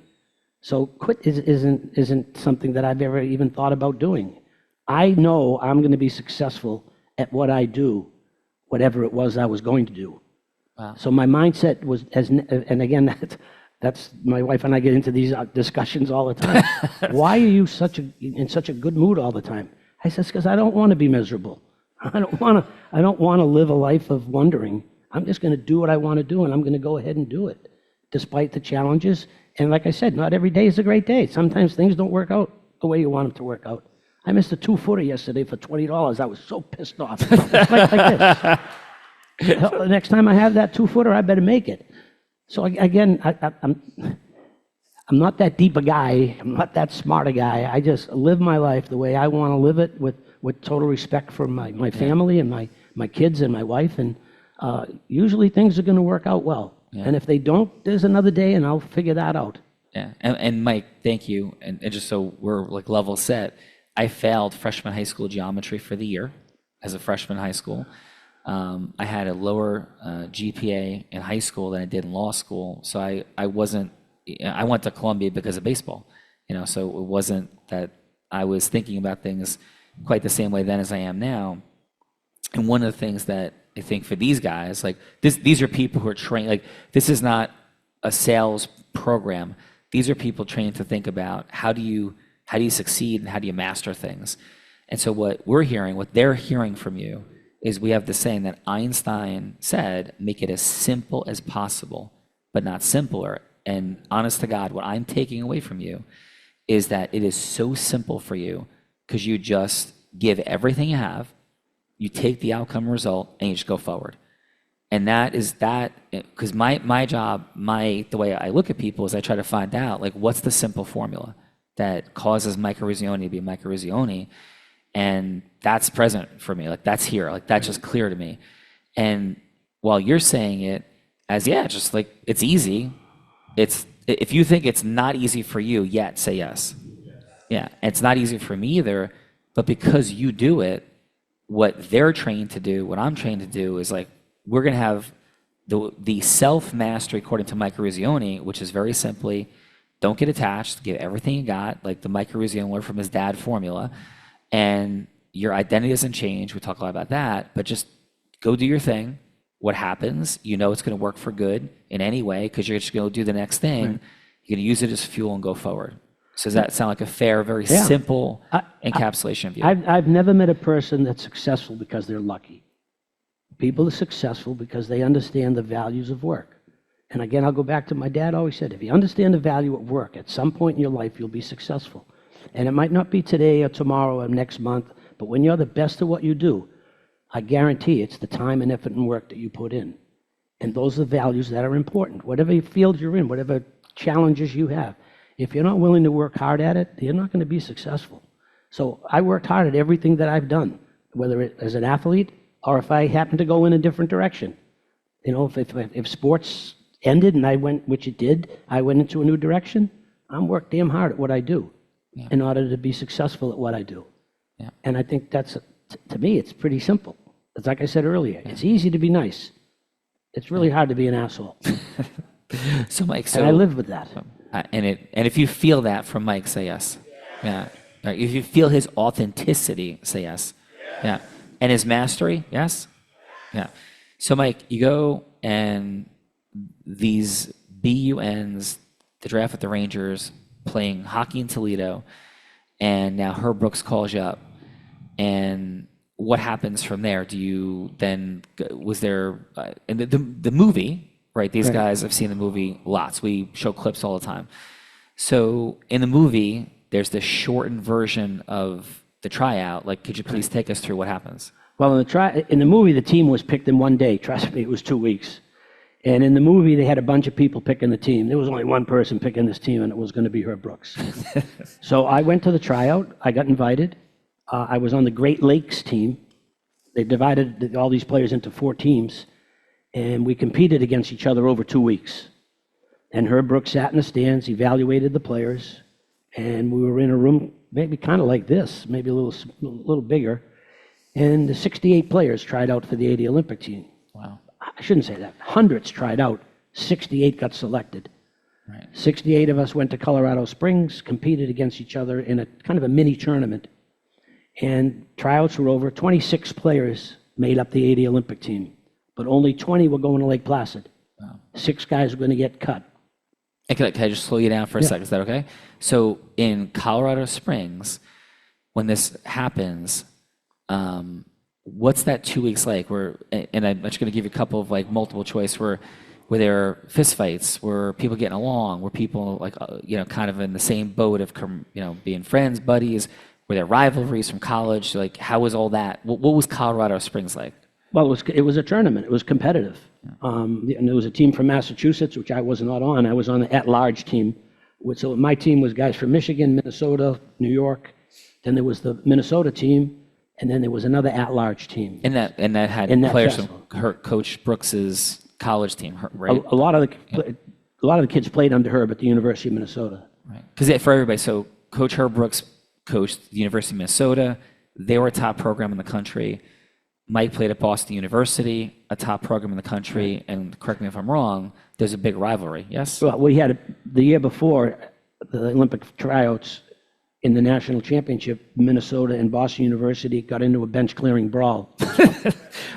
So quit isn't something that I've ever even thought about doing. I know I'm going to be successful at what I do, whatever it was I was going to do. Wow. So my mindset was, and again, that's my wife and I get into these discussions all the time. Why are you in such a good mood all the time? I says, because I don't want to be miserable. I don't want to live a life of wondering. I'm just going to do what I want to do, and I'm going to go ahead and do it, despite the challenges. And like I said, not every day is a great day. Sometimes things don't work out the way you want them to work out. I missed a 2-footer yesterday for $20. I was so pissed off. It's like this. The next time I have that 2-footer, I better make it. So again, I'm not that deep a guy. I'm not that smart a guy. I just live my life the way I want to live it, with total respect for my family and my kids and my wife. And usually things are going to work out well. Yeah. And if they don't, there's another day, and I'll figure that out. Yeah, and Mike, thank you. And just so we're like level set, I failed freshman high school geometry for the year as a freshman high school. I had a lower GPA in high school than I did in law school, so I went to Columbia because of baseball, so it wasn't that I was thinking about things quite the same way then as I am now. And one of the things that I think for these guys, like these are people who are trained, like this is not a sales program. These are people trained to think about how do you succeed and how do you master things. And so what they're hearing from you is we have the saying that Einstein said, make it as simple as possible, but not simpler. And honest to God, what I'm taking away from you is that it is so simple for you because you just give everything you have, you take the outcome result, and you just go forward. And that is that, because my job, the way I look at people is I try to find out, like, what's the simple formula that causes Mike Eruzione to be Mike Eruzione? And that's present for me, like that's here, like that's just clear to me. And while you're saying it as, just like it's easy, if you think it's not easy for you yet, say yes. Yeah, it's not easy for me either, but because you do it, what they're trained to do, what I'm trained to do is like, we're gonna have the self-mastery according to Mike Eruzione, which is very simply, don't get attached, give everything you got, like the Mike Eruzione learned from his dad formula, and your identity doesn't change. We talk a lot about that, but just go do your thing. What happens, it's going to work for good in any way because you're just going to do the next thing. Right. You're going to use it as fuel and go forward. So does that sound like a fair, very simple encapsulation of you? I've never met a person that's successful because they're lucky. People are successful because they understand the values of work. And again, I'll go back to my dad always said, if you understand the value of work, at some point in your life, you'll be successful. And it might not be today or tomorrow or next month, but when you're the best at what you do, I guarantee it's the time and effort and work that you put in. And those are the values that are important. Whatever field you're in, whatever challenges you have, if you're not willing to work hard at it, you're not going to be successful. So I worked hard at everything that I've done, whether it as an athlete or if I happen to go in a different direction. If sports ended and I went, which it did, I went into a new direction, I'm worked damn hard at what I do in order to be successful at what I do. Yeah. And I think that's, to me, it's pretty simple. It's like I said earlier, it's easy to be nice. It's really hard to be an asshole. So Mike, and I live with that. And if you feel that from Mike, say yes. Yeah. Right. If you feel his authenticity, say yes. Yeah. And his mastery, yes. Yeah. So Mike, you go and these BUNs, the draft with the Rangers, playing hockey in Toledo, and now Herb Brooks calls you up. And what happens from there? Do you then, was there, in the movie, right? These guys, I've seen the movie lots. We show clips all the time. So in the movie, there's this shortened version of the tryout. Like, could you please take us through what happens? Well, in the movie, the team was picked in one day. Trust me, it was 2 weeks. And in the movie, they had a bunch of people picking the team. There was only one person picking this team, and it was going to be Herb Brooks. So I went to the tryout. I got invited. I was on the Great Lakes team. They divided all these players into 4 teams, and we competed against each other over 2 weeks. And Herb Brooks sat in the stands, evaluated the players, and we were in a room maybe kind of like this, maybe a little bigger, and the 68 players tried out for the 80 Olympic team. Wow. I shouldn't say that. Hundreds tried out. 68 got selected. Right. 68 of us went to Colorado Springs, competed against each other in a kind of a mini tournament. And tryouts were over. 26 players made up the 80 Olympic team. but only 20 were going to Lake Placid. Wow. 6 guys were going to get cut. And can I just slow you down for a second? Is that okay? So in Colorado Springs, when this happens, what's that 2 weeks like? And I'm just going to give you a couple of like multiple choice. Were there fistfights? Were people getting along? Were people like kind of in the same boat of being friends, buddies? Were there rivalries from college? Like how was all that? What was Colorado Springs like? Well, it was a tournament. It was competitive. And there was a team from Massachusetts, which I was not on. I was on the at-large team. So my team was guys from Michigan, Minnesota, New York. Then there was the Minnesota team, and then there was another at-large team. And that had players from Coach Brooks's college team, right? A lot of the kids played under Herb at the University of Minnesota. Right. Because for everybody, so Coach Herb Brooks coached the University of Minnesota. They were a top program in the country. Mike played at Boston University, a top program in the country, and correct me if I'm wrong, there's a big rivalry, yes? Well, we had the year before the Olympic tryouts in the national championship, Minnesota and Boston University got into a bench clearing brawl.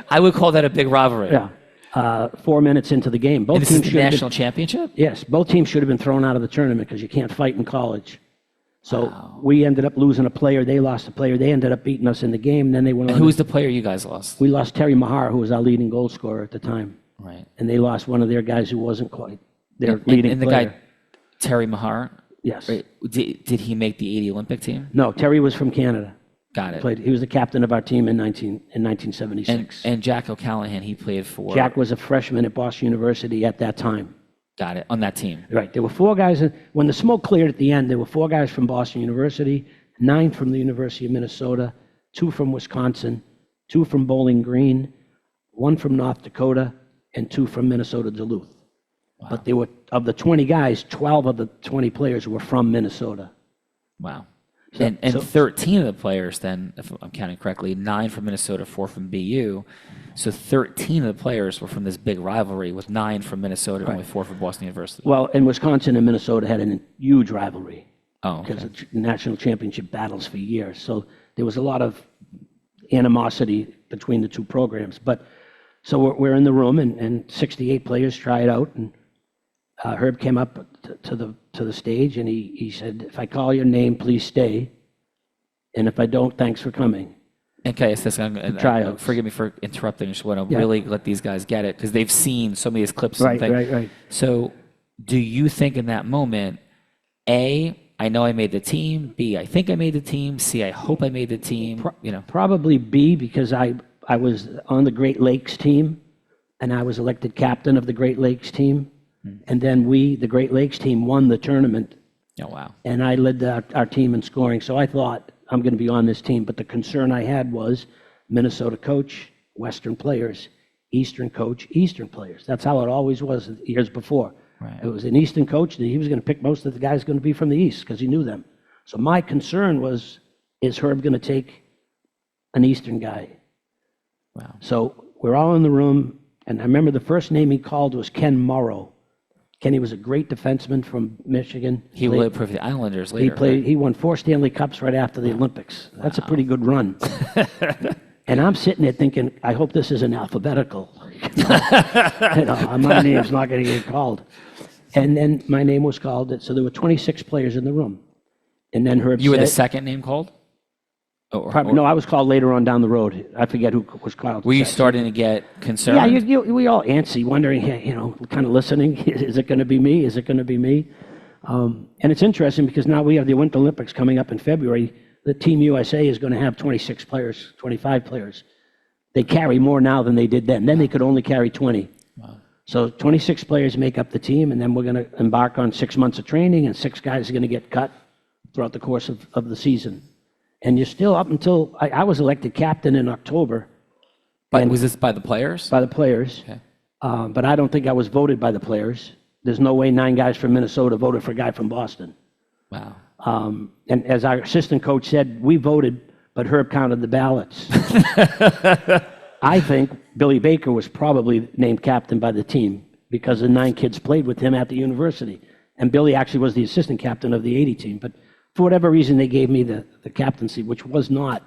I would call that a big rivalry. Yeah. 4 minutes into the game. Both And this is the national championship? Yes, both teams should have been thrown out of the tournament because you can't fight in college. So we ended up losing a player. They lost a player. They ended up beating us in the game. And then they went on. Who was the player you guys lost? We lost Terry Mahar, who was our leading goal scorer at the time. Right. And they lost one of their guys who wasn't quite their leading and the player. guy, Terry Mahar? Yes. Right. Did he make the 80 Olympic team? No, Terry was from Canada. Got it. He was the captain of our team in 1976. And Jack O'Callahan, he played for... Jack was a freshman at Boston University at that time. Got it. On that team. Right. There were 4 guys. When the smoke cleared at the end, there were 4 guys from Boston University, 9 from the University of Minnesota, 2 from Wisconsin, 2 from Bowling Green, 1 from North Dakota, and 2 from Minnesota Duluth. Wow. But there were, of the 20 guys, 12 of the 20 players were from Minnesota. Wow. And 13 of the players then, if I'm counting correctly, 9 from Minnesota, 4 from BU. So 13 of the players were from this big rivalry with 9 from Minnesota and only 4 from Boston University. Well, and Wisconsin and Minnesota had a huge rivalry. Oh, okay. Because of national championship battles for years. So there was a lot of animosity between the 2 programs. But so we're in the room, and 68 players tried out, and Herb came up to the stage, and he said, "If I call your name, please stay, and if I don't, thanks for coming." Okay, so tryouts. Forgive me for interrupting. I just want to really let these guys get it because they've seen so many of these clips. And things. Right. So, do you think in that moment, A, I know I made the team. B, I think I made the team. C, I hope I made the team. Probably B, because I was on the Great Lakes team, and I was elected captain of the Great Lakes team. And then the Great Lakes team, won the tournament. Oh, wow. And I led our team in scoring. So I thought, I'm going to be on this team. But the concern I had was Minnesota coach, Western players, Eastern coach, Eastern players. That's how it always was years before. Right. It was an Eastern coach. He was going to pick most of the guys going to be from the East because he knew them. So my concern was, is Herb going to take an Eastern guy? Wow. So we're all in the room. And I remember the first name he called was Ken Morrow. Kenny was a great defenseman from Michigan. He played for the Islanders later. He won 4 Stanley Cups right after the Olympics. That's a pretty good run. And I'm sitting there thinking, I hope this isn't alphabetical. My name's not going to get called. And then my name was called. So there were 26 players in the room. And then Herb You were the second name called? No, I was called later on down the road. I forget who was called. Were you starting to get concerned? Yeah, we all antsy, wondering, kind of listening. Is it going to be me? Is it going to be me? And it's interesting because now we have the Winter Olympics coming up in February. The Team USA is going to have 26 players, 25 players. They carry more now than they did then. Then they could only carry 20. Wow. So 26 players make up the team, and then we're going to embark on 6 months of training, and 6 guys are going to get cut throughout the course of the season. And you're still up until I was elected captain in October. Was this by the players? By the players. Okay. But I don't think I was voted by the players. There's no way 9 guys from Minnesota voted for a guy from Boston. Wow. And as our assistant coach said, we voted, but Herb counted the ballots. I think Billy Baker was probably named captain by the team because the 9 kids played with him at the university. And Billy actually was the assistant captain of the 80 team. But for whatever reason, they gave me the captaincy, which was not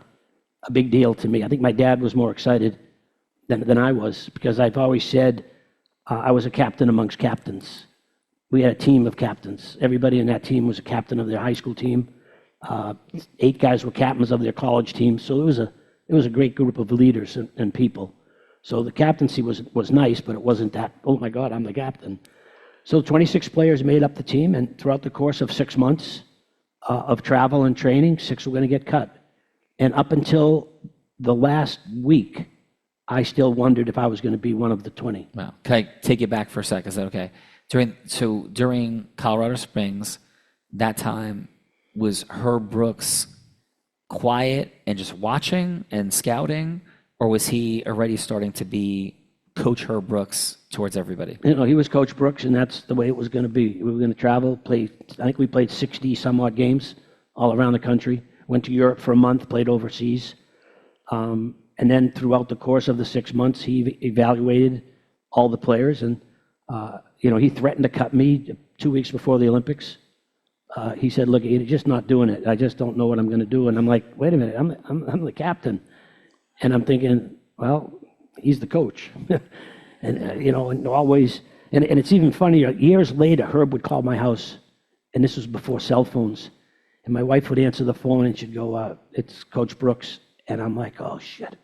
a big deal to me. I think my dad was more excited than I was, because I've always said I was a captain amongst captains. We had a team of captains. Everybody in that team was a captain of their high school team. 8 guys were captains of their college team. So it was a great group of leaders and people. So the captaincy was nice, but it wasn't that, oh my God, I'm the captain. So 26 players made up the team, and throughout the course of 6 months of travel and training, 6 were going to get cut. And up until the last week, I still wondered if I was going to be one of the 20. Wow. Can I take you back for a sec? Is that okay? During Colorado Springs, that time, was Herb Brooks quiet and just watching and scouting, or was he already starting to be Coach Herb Brooks towards everybody? You know, he was Coach Brooks, and that's the way it was going to be. We were going to travel, play. I think we played 60 some odd games all around the country. Went to Europe for a month, played overseas. And then throughout the course of the 6 months, he evaluated all the players, and you know, he threatened to cut me 2 weeks before the Olympics. He said, "Look, you're just not doing it. I just don't know what I'm going to do." And I'm like, "Wait a minute, I'm the captain," and I'm thinking, well, he's the coach, and you know, and always, and it's even funnier. Years later, Herb would call my house, and this was before cell phones, and my wife would answer the phone, and she'd go, "It's Coach Brooks," and I'm like, "Oh shit."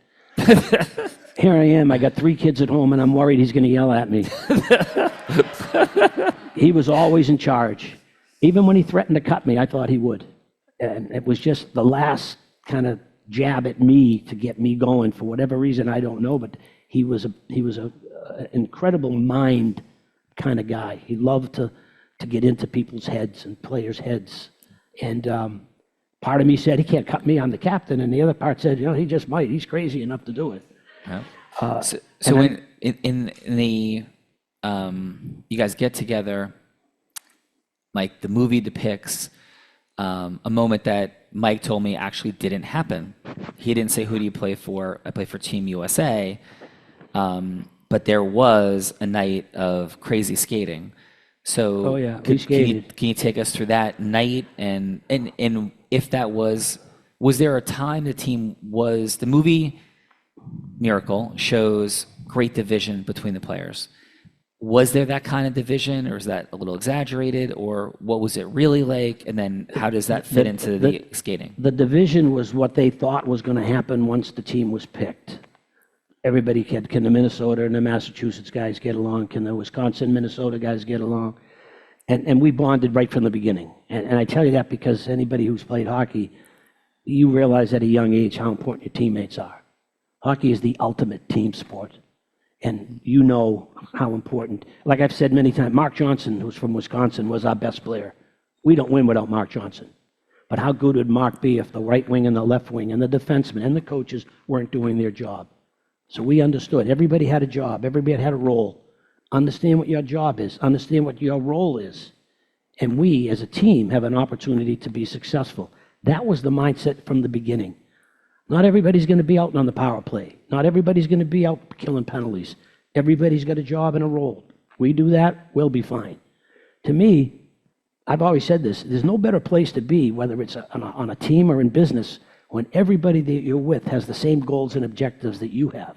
Here I am, I got 3 kids at home, and I'm worried he's going to yell at me. He was always in charge. Even when he threatened to cut me, I thought he would. And it was just the last kind of jab at me to get me going for whatever reason, I don't know, but he was a incredible mind kind of guy. He loved to get into people's heads and players' heads. And part of me said, he can't cut me, I'm the captain. And the other part said, you know, he just might. He's crazy enough to do it. Yeah. So when in the you guys get together, like the movie depicts a moment that Mike told me actually didn't happen. He didn't say, who do you play for? I play for Team USA. But there was a night of crazy skating. So Oh, yeah, we skated. Can you take us through that night? And if that was there a time the movie Miracle shows great division between the players. Was there that kind of division, or is that a little exaggerated, or what was it really like? And then how does that fit into the skating? The division was what they thought was going to happen once the team was picked. Everybody can the Minnesota and the Massachusetts guys get along? Can the Wisconsin, Minnesota guys get along? And we bonded right from the beginning. And I tell you that because anybody who's played hockey, you realize at a young age how important your teammates are. Hockey is the ultimate team sport. And you know how important, like I've said many times, Mark Johnson, who's from Wisconsin, was our best player. We don't win without Mark Johnson. But how good would Mark be if the right wing and the left wing and the defensemen and the coaches weren't doing their job? So we understood. Everybody had a job. Everybody had a role. Understand what your job is. Understand what your role is. And we, as a team, have an opportunity to be successful. That was the mindset from the beginning. Not everybody's going to be out on the power play. Not everybody's going to be out killing penalties. Everybody's got a job and a role. We do that, we'll be fine. To me, I've always said this, there's no better place to be, whether it's on a team or in business, when everybody that you're with has the same goals and objectives that you have.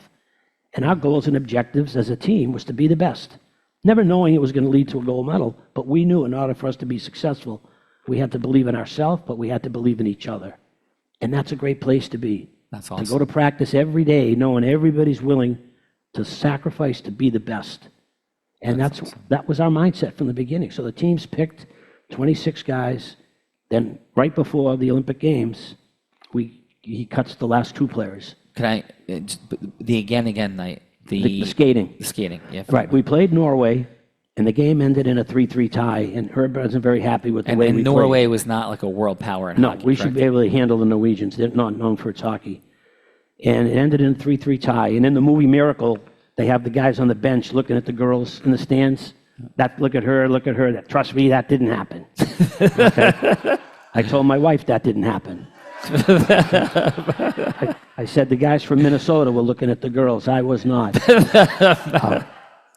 And our goals and objectives as a team was to be the best. Never knowing it was going to lead to a gold medal, but we knew in order for us to be successful, we had to believe in ourselves, but we had to believe in each other. And that's a great place to be. That's awesome. To go to practice every day knowing everybody's willing to sacrifice to be the best. And awesome. That was our mindset from the beginning. So the teams picked 26 guys. Then right before the Olympic Games, he cuts the last 2 players. Can I, the again night, The skating. The skating, yeah. Right. We played Norway, and the game ended in a 3-3 tie, and Herb wasn't very happy with the way we played. And Norway was not like a world power in hockey, No, we should be able to handle the Norwegians. They're not known for its hockey. And it ended in a 3-3 tie. And in the movie Miracle, they have the guys on the bench looking at the girls in the stands. Look at her. Trust me, that didn't happen. Okay? I told my wife that didn't happen. I said the guys from Minnesota were looking at the girls. I was not.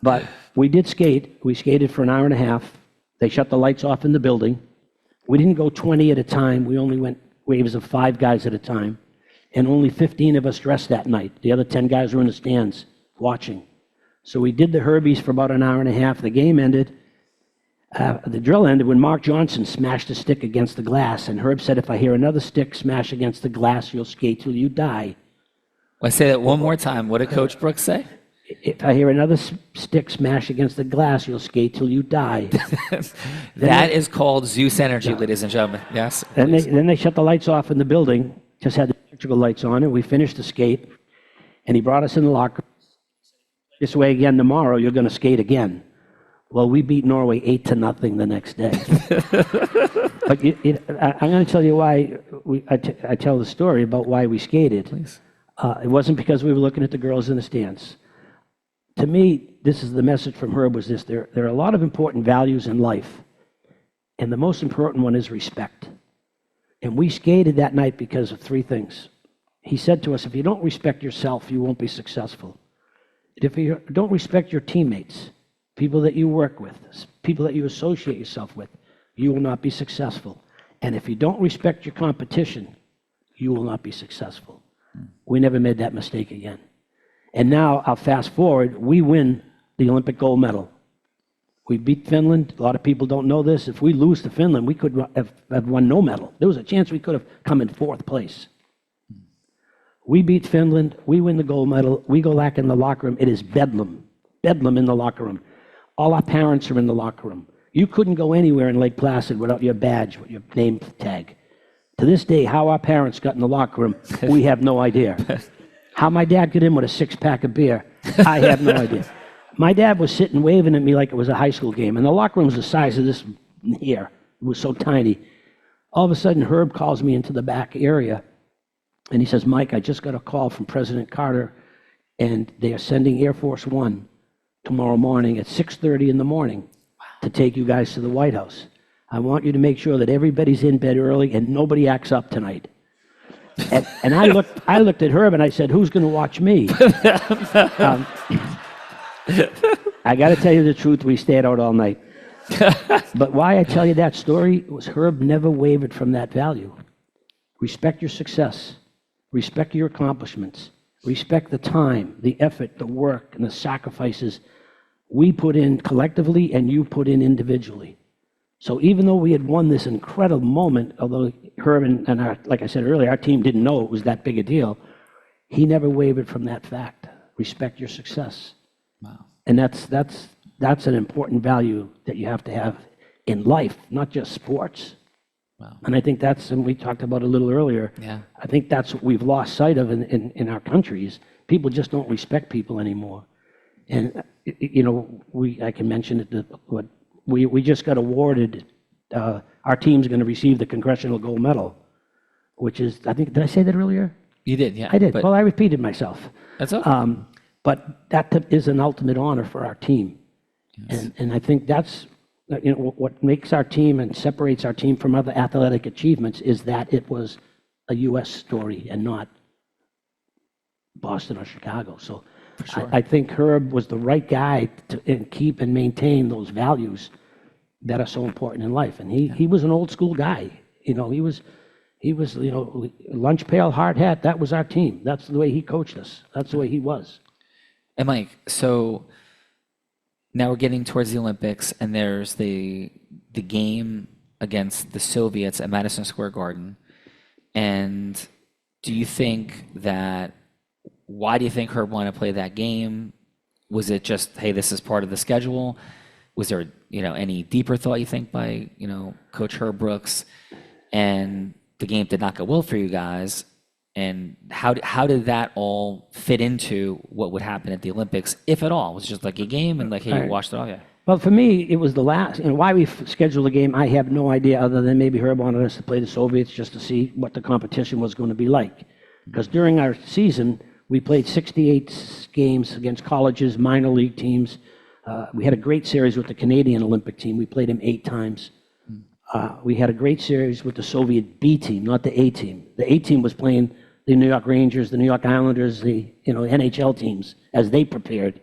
But we did skate. We skated for an hour and a half. They shut the lights off in the building. We didn't go 20 at a time. We only went waves of 5 guys at a time. And only 15 of us dressed that night. The other 10 guys were in the stands. watching. So we did the Herbies for about an hour and a half. The game ended. The drill ended when Mark Johnson smashed a stick against the glass, and Herb said, if I hear another stick smash against the glass, you'll skate till you die. I say that one more time. What did Coach Brooks say? If I hear another stick smash against the glass, you'll skate till you die. That is called Zeus energy, ladies and gentlemen. Yes. Then they shut the lights off in the building, just had the electrical lights on, and we finished the skate, and he brought us in the locker room. This way again tomorrow, you're going to skate again. Well, we beat Norway 8-0 the next day. But I'm going to tell you why. I tell the story about why we skated. Please. It wasn't because we were looking at the girls in the stands. To me, this is the message from Herb was this. There are a lot of important values in life, and the most important one is respect. And we skated that night because of three things. He said to us, if you don't respect yourself, you won't be successful. If you don't respect your teammates, people that you work with, people that you associate yourself with, you will not be successful. And if you don't respect your competition, you will not be successful. We never made that mistake again. And now, I'll fast forward, we win the Olympic gold medal. We beat Finland. A lot of people don't know this. If we lose to Finland, we could have won no medal. There was a chance we could have come in fourth place. We beat Finland. We win the gold medal. We go back in the locker room. It is bedlam. Bedlam in the locker room. All our parents are in the locker room. You couldn't go anywhere in Lake Placid without your badge, with your name tag. To this day, how our parents got in the locker room, we have no idea. How my dad got in with a six-pack of beer, I have no idea. My dad was sitting waving at me like it was a high school game, and the locker room was the size of this here. It was so tiny. All of a sudden, Herb calls me into the back area, and he says, Mike, I just got a call from President Carter, and they are sending Air Force One tomorrow morning at 6:30 in the morning to take you guys to the White House. I want you to make sure that everybody's in bed early and nobody acts up tonight. And I looked at Herb and I said, who's going to watch me? I got to tell you the truth, we stayed out all night. But why I tell you that story was Herb never wavered from that value. Respect your success. Respect your accomplishments. Respect the time, the effort, the work, and the sacrifices we put in collectively and you put in individually. So even though we had won this incredible moment, although Herb and our, like I said earlier, our team didn't know it was that big a deal, he never wavered from that fact. Respect your success. Wow. And that's an important value that you have to have in life, not just sports. Wow. And I think that's, and we talked about it a little earlier, Yeah. I think that's what we've lost sight of in our countries. People just don't respect people anymore. And, you know, I can mention it, we just got awarded, our team's going to receive the Congressional Gold Medal, which is, I think, did I say that earlier? You did, yeah. I did. But Well, I repeated myself. that's okay. But that is an ultimate honor for our team. Yes. And I think that's, you know, what makes our team and separates our team from other athletic achievements is that it was a U.S. story and not Boston or Chicago. So sure. I think Herb was the right guy to keep and maintain those values that are so important in life. And he was an old school guy. You know, he was, you know, lunch pail, hard hat, that was our team. That's the way he coached us. That's the way he was. And Mike, so now we're getting towards the Olympics, and there's the game against the Soviets at Madison Square Garden. And do you think that, why do you think Herb wanted to play that game? Was it just, hey, this is part of the schedule? Was there, you know, any deeper thought, you think, by, you know, Coach Herb Brooks? And the game did not go well for you guys. And how did that all fit into what would happen at the Olympics, if at all? Was it just like a game and like, hey, you watched it all? Yeah. Well, for me, it was the last, you know, why we scheduled the game, I have no idea other than maybe Herb wanted us to play the Soviets just to see what the competition was going to be like. Because during our season, we played 68 games against colleges, minor league teams. We had a great series with the Canadian Olympic team. We played them 8 times. We had a great series with the Soviet B team, not the A team. The A team was playing the New York Rangers, the New York Islanders, the NHL teams as they prepared.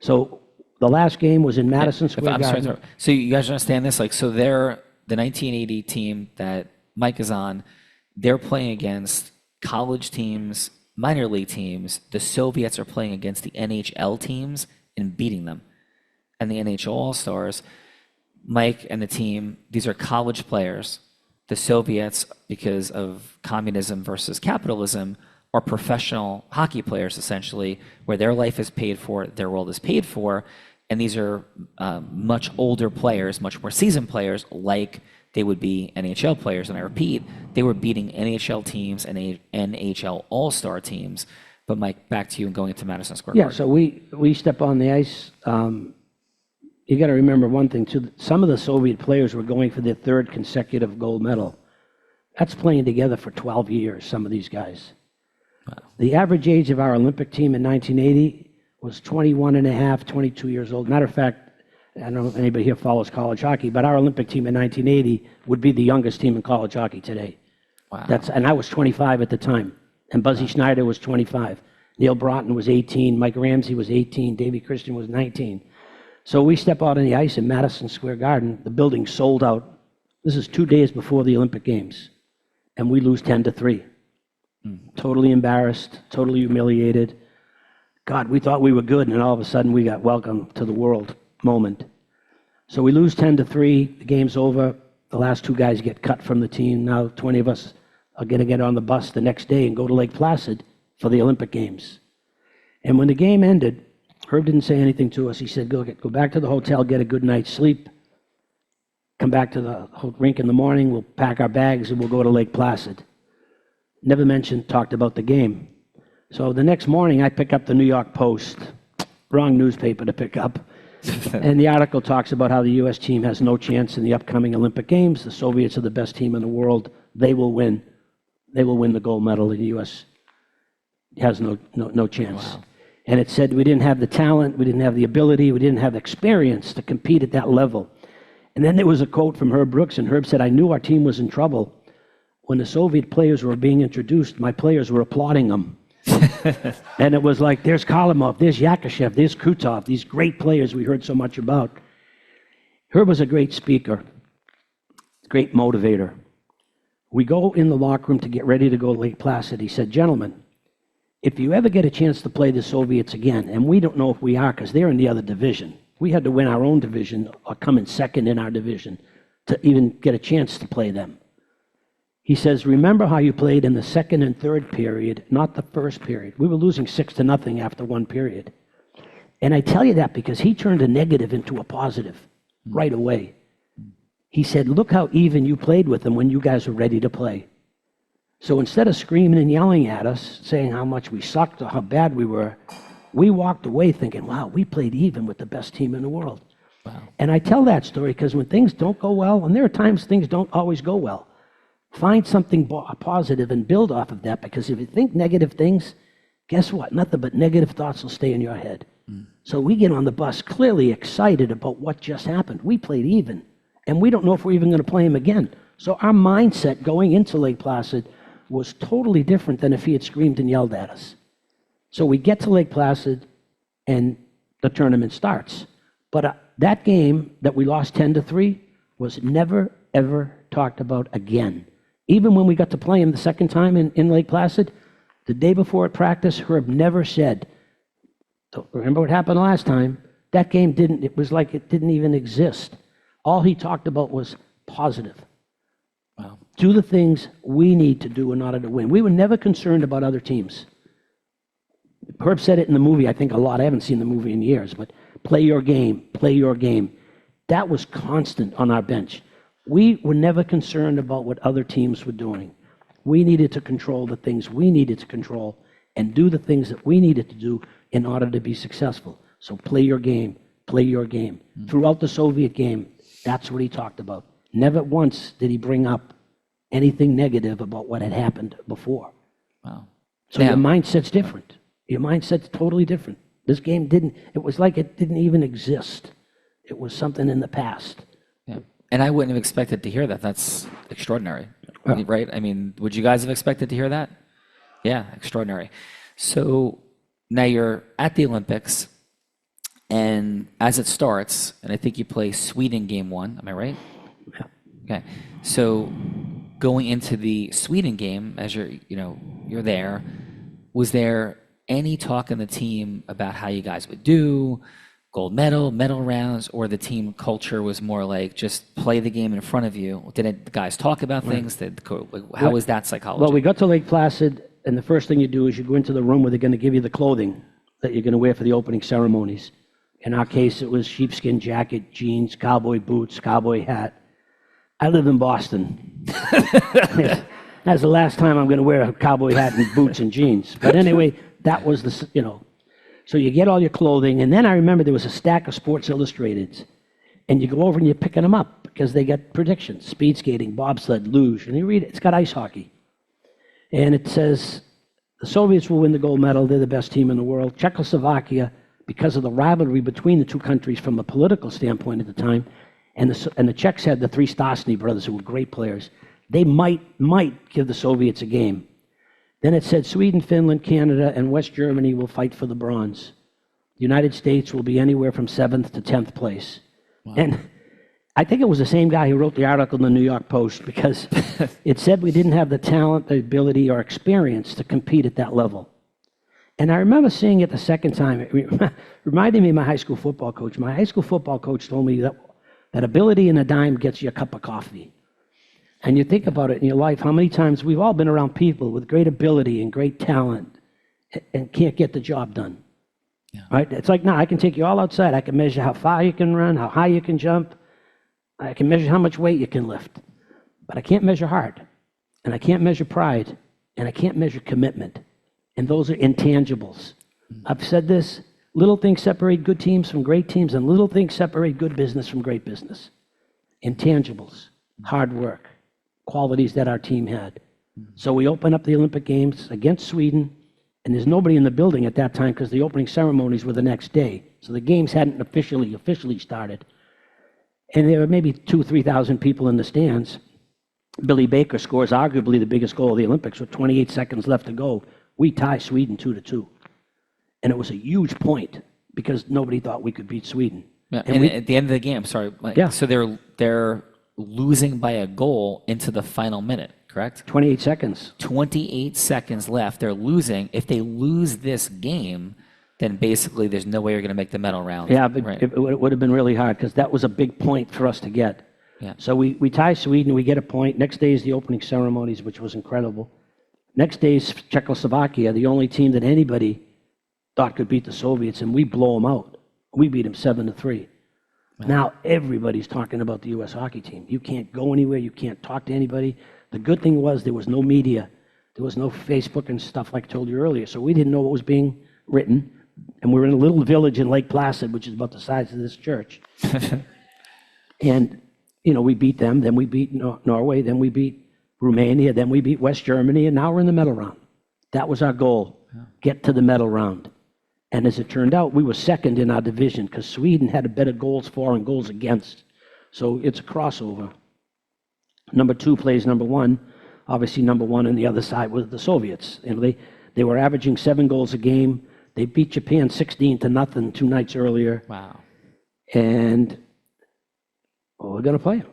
So the last game was in Madison Square Garden. Sorry. So you guys understand this? Like, so they're the 1980 team that Mike is on. They're playing against college teams minor league teams, the Soviets are playing against the NHL teams and beating them. And the NHL All-Stars, Mike and the team, these are college players. The Soviets, because of communism versus capitalism, are professional hockey players, essentially, where their life is paid for, their world is paid for, and these are much older players, much more seasoned players, like they would be NHL players. And I repeat, they were beating NHL teams and NHL All-Star teams. But Mike, back to you and going into Madison Square Garden. Yeah, so we step on the ice. You got to remember one thing, too. Some of the Soviet players were going for their third consecutive gold medal. That's playing together for 12 years, some of these guys. Wow. The average age of our Olympic team in 1980 was 21 and a half, 22 years old. Matter of fact, I don't know if anybody here follows college hockey, but our Olympic team in 1980 would be the youngest team in college hockey today. Wow. And I was 25 at the time, and Buzzy Schneider was 25. Neil Broughton was 18, Mike Ramsey was 18, Davey Christian was 19. So we step out on the ice in Madison Square Garden. The building sold out. This is 2 days before the Olympic Games, and we lose 10-3. Totally embarrassed, totally humiliated. God, we thought we were good, and then all of a sudden we got welcome to the world moment. So we lose 10-3. The game's over. The last two guys get cut from the team. Now 20 of us are going to get on the bus the next day and go to Lake Placid for the Olympic Games. And when the game ended, Herb didn't say anything to us. He said, go back to the hotel, get a good night's sleep, come back to the rink in the morning, we'll pack our bags, and we'll go to Lake Placid. Never talked about the game. So the next morning, I pick up the New York Post, wrong newspaper to pick up, and the article talks about how the U.S. team has no chance in the upcoming Olympic Games. The Soviets are the best team in the world. They will win. They will win the gold medal, and the U.S. has no chance. Wow. And it said we didn't have the talent, we didn't have the ability, we didn't have the experience to compete at that level. And then there was a quote from Herb Brooks, and Herb said, I knew our team was in trouble. When the Soviet players were being introduced, my players were applauding them. And it was like, there's Kalimov, there's Yakushev, there's Krutov, these great players we heard so much about. Herb was a great speaker, great motivator. We go in the locker room to get ready to go to Lake Placid. He said, gentlemen, if you ever get a chance to play the Soviets again, and we don't know if we are because they're in the other division, we had to win our own division or come in second in our division to even get a chance to play them. He says, remember how you played in the second and third period, not the first period. We were losing 6-0 after one period. And I tell you that because he turned a negative into a positive right away. He said, look how even you played with them when you guys were ready to play. So instead of screaming and yelling at us, saying how much we sucked or how bad we were, we walked away thinking, wow, we played even with the best team in the world. Wow. And I tell that story because when things don't go well, and there are times things don't always go well, find something positive and build off of that, because if you think negative things, guess what? Nothing but negative thoughts will stay in your head. So we get on the bus clearly excited about what just happened. We played even, and we don't know if we're even going to play him again. So our mindset going into Lake Placid was totally different than if he had screamed and yelled at us. So we get to Lake Placid, and the tournament starts. But that game that we lost 10-3 was never, ever talked about again. Even when we got to play him the second time in Lake Placid, the day before at practice, Herb never said, remember what happened last time? That game it was like it didn't even exist. All he talked about was positive. Wow. Do the things we need to do in order to win. We were never concerned about other teams. Herb said it in the movie, I think a lot. I haven't seen the movie in years, but play your game, play your game. That was constant on our bench. We were never concerned about what other teams were doing. We needed to control the things we needed to control and do the things that we needed to do in order to be successful. So play your game, play your game. Throughout the Soviet game, that's what he talked about. Never once did he bring up anything negative about what had happened before. Wow. So your mindset's different. Your mindset's totally different. This game it was like it didn't even exist. It was something in the past. Yeah. And I wouldn't have expected to hear that. That's extraordinary, right? I mean, would you guys have expected to hear that? Yeah, extraordinary. So now you're at the Olympics, and as it starts, and I think you play Sweden game 1, am I right? Yeah. Okay. So going into the Sweden game, as you're there, Was there any talk in the team about how you guys would do, gold medal, medal rounds, or the team culture was more like just play the game in front of you? Did the guys talk about things? How was that psychology? Well, we got to Lake Placid, and the first thing you do is you go into the room where they're going to give you the clothing that you're going to wear for the opening ceremonies. In our case, it was sheepskin jacket, jeans, cowboy boots, cowboy hat. I live in Boston. That's the last time I'm going to wear a cowboy hat and boots and jeans. But anyway, that was so you get all your clothing, and then I remember there was a stack of Sports Illustrateds, and you go over and you're picking them up because they get predictions: speed skating, bobsled, luge, and you read it. It's got ice hockey, and it says the Soviets will win the gold medal. They're the best team in the world. Czechoslovakia, because of the rivalry between the two countries from a political standpoint at the time, and the Czechs had the three Stastny brothers who were great players. They might give the Soviets a game. Then it said Sweden, Finland, Canada, and West Germany will fight for the bronze. The United States will be anywhere from 7th to 10th place. Wow. And I think it was the same guy who wrote the article in the New York Post, because it said we didn't have the talent, the ability, or experience to compete at that level. And I remember seeing it the second time. It reminded me of my high school football coach. My high school football coach told me that ability and a dime gets you a cup of coffee. And you think about it in your life, how many times we've all been around people with great ability and great talent and can't get the job done. Yeah. Right? It's like, no, I can take you all outside. I can measure how far you can run, how high you can jump. I can measure how much weight you can lift. But I can't measure heart. And I can't measure pride. And I can't measure commitment. And those are intangibles. I've said this: little things separate good teams from great teams, and little things separate good business from great business. Intangibles, hard work, qualities that our team had. So we open up the Olympic Games against Sweden, and there's nobody in the building at that time because the opening ceremonies were the next day. So the games hadn't officially started. And there were maybe 2,000 or 3,000 people in the stands. Billy Baker scores arguably the biggest goal of the Olympics with 28 seconds left to go. We tie Sweden 2-2. And it was a huge point because nobody thought we could beat Sweden. Yeah, and at the end of the game, sorry, Mike, yeah. So they're losing by a goal into the final minute, correct? 28 seconds. 28 seconds left. They're losing. If they lose this game, then basically there's no way you're going to make the medal round. Yeah, but right? it would have been really hard because that was a big point for us to get. Yeah. So we tie Sweden, we get a point. Next day is the opening ceremonies, which was incredible. Next day is Czechoslovakia, the only team that anybody thought could beat the Soviets, and we blow them out. We beat them 7-3. Wow. Now everybody's talking about the U.S. hockey team. You can't go anywhere. You can't talk to anybody. The good thing was there was no media. There was no Facebook and stuff like I told you earlier. So we didn't know what was being written. And we were in a little village in Lake Placid, which is about the size of this church. And, we beat them. Then we beat Norway. Then we beat Romania. Then we beat West Germany. And now we're in the medal round. That was our goal. Yeah. Get to the medal round. And as it turned out, we were second in our division because Sweden had a better goals for and goals against. So it's a crossover. Number 2 plays number 1. Obviously, number 1 on the other side was the Soviets. They were averaging 7 goals a game. They beat Japan 16-0 2 nights earlier. Wow. And we're going to play them.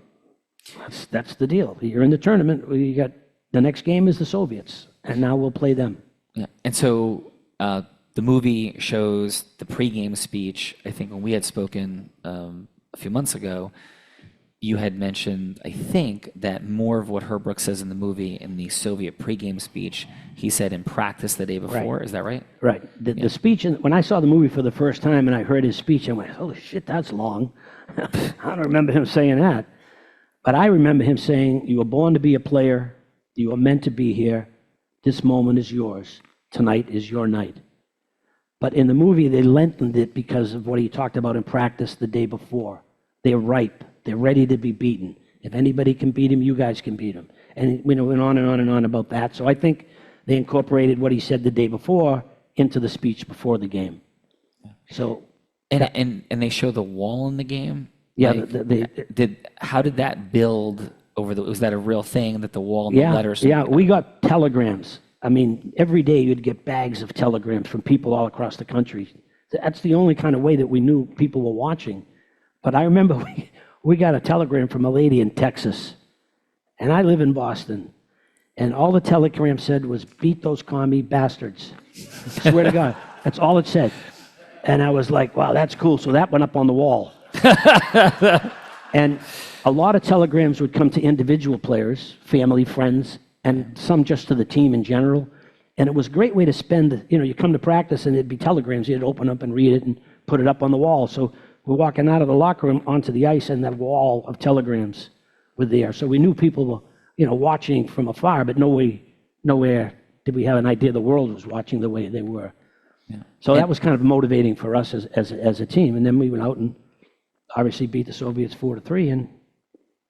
That's the deal. You're in the tournament. We got the next game is the Soviets, and now we'll play them. Yeah. And so the movie shows the pregame speech. I think when we had spoken a few months ago, you had mentioned, I think, that more of what Herb Brooks says in the movie in the Soviet pregame speech, he said in practice the day before. Right. Is that right? Right. The speech, when I saw the movie for the first time and I heard his speech, I went, holy shit, that's long. I don't remember him saying that. But I remember him saying, you were born to be a player. You were meant to be here. This moment is yours. Tonight is your night. But in the movie, they lengthened it because of what he talked about in practice the day before. They're ripe. They're ready to be beaten. If anybody can beat him, you guys can beat him. And went on and on and on about that. So I think they incorporated what he said the day before into the speech before the game. So and they show the wall in the game. Yeah. How did that build over was that a real thing that the wall and the letters? Yeah, we got telegrams. I mean, every day you'd get bags of telegrams from people all across the country. That's the only kind of way that we knew people were watching. But I remember we got a telegram from a lady in Texas, and I live in Boston. And all the telegram said was, beat those commie bastards. I swear to God, that's all it said. And I was like, wow, that's cool. So that went up on the wall. And a lot of telegrams would come to individual players, family, friends, and some just to the team in general. And it was a great way to spend, you come to practice and it'd be telegrams. You'd open up and read it and put it up on the wall. So we're walking out of the locker room onto the ice and that wall of telegrams were there. So we knew people were, watching from afar, but nowhere did we have an idea the world was watching the way they were. Yeah. So that was kind of motivating for us as a team. And then we went out and obviously beat the Soviets 4-3. And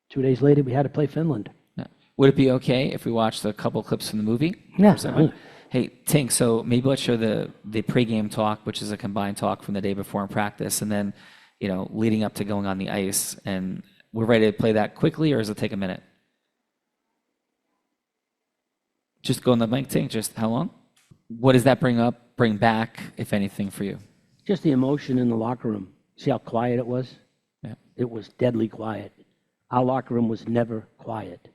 2 days later, we had to play Finland. Yeah. Would it be okay if we watched a couple clips from the movie? Yeah. Hey, Tink, so maybe let's show the pregame talk, which is a combined talk from the day before in practice, and then, leading up to going on the ice. And we're ready to play that quickly, or does it take a minute? Just go on the mic, Tink. Just how long? What does that bring back, if anything, for you? Just the emotion in the locker room. See how quiet it was? Yeah. It was deadly quiet. Our locker room was never quiet.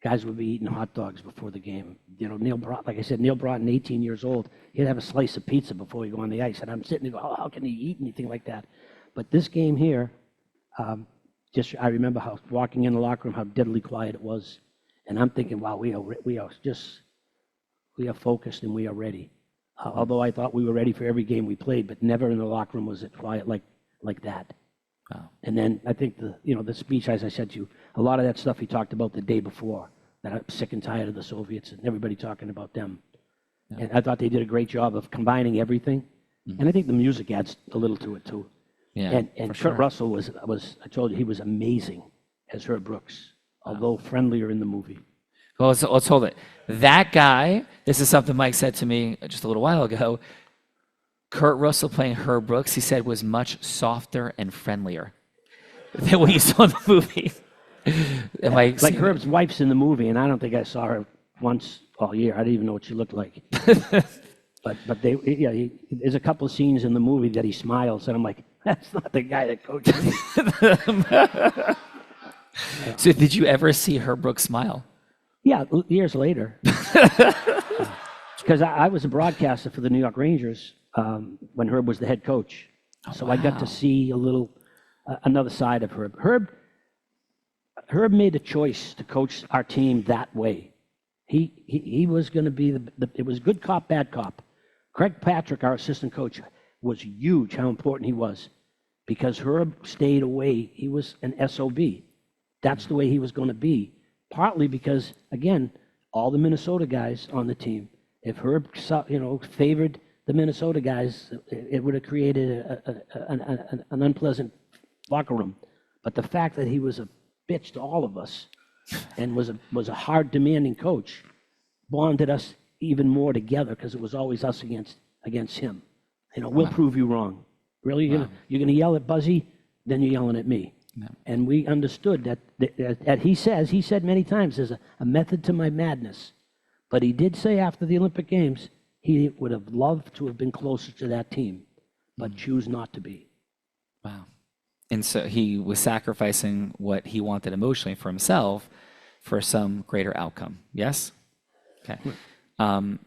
Guys would be eating hot dogs before the game. Neil Broughton, 18 years old, he'd have a slice of pizza before he go on the ice. And I'm sitting there going, how can he eat anything like that? But this game here, I remember how walking in the locker room, how deadly quiet it was. And I'm thinking, wow, we are focused and we are ready. Although I thought we were ready for every game we played, but never in the locker room was it quiet like that. Wow. And then I think the speech, as I said to you, a lot of that stuff he talked about the day before, that I'm sick and tired of the Soviets and everybody talking about them. Yeah. And I thought they did a great job of combining everything. Mm-hmm. And I think the music adds a little to it too. Yeah, and Kurt sure. Russell was, I told you, he was amazing as Herb Brooks, although friendlier in the movie. Well, let's hold it. That guy, this is something Mike said to me just a little while ago. Kurt Russell playing Herb Brooks, he said, was much softer and friendlier than what you saw in the movie. Like Herb's wife's in the movie, and I don't think I saw her once all year. I didn't even know what she looked like. but there's a couple of scenes in the movie that he smiles, and I'm like, that's not the guy that coaches me. So did you ever see Herb Brooks smile? Yeah, years later. Because I was a broadcaster for the New York Rangers when Herb was the head coach. So wow. I got to see a little, another side of Herb. Herb made a choice to coach our team that way. He was going to be it was good cop, bad cop. Craig Patrick, our assistant coach, was huge how important he was because Herb stayed away. He was an SOB. That's the way he was going to be. Partly because, again, all the Minnesota guys on the team, if Herb, favored the Minnesota guys, it would have created an unpleasant locker room. But the fact that he was a bitch to all of us and was a hard, demanding coach bonded us even more together because it was always us against him. We'll prove you wrong. Really, you're going to yell at Buzzy, then you're yelling at me. No. And we understood that he said many times, there's a method to my madness. But he did say after the Olympic Games, he would have loved to have been closer to that team, but choose not to be. Wow. And so he was sacrificing what he wanted emotionally for himself for some greater outcome. Yes? Okay. And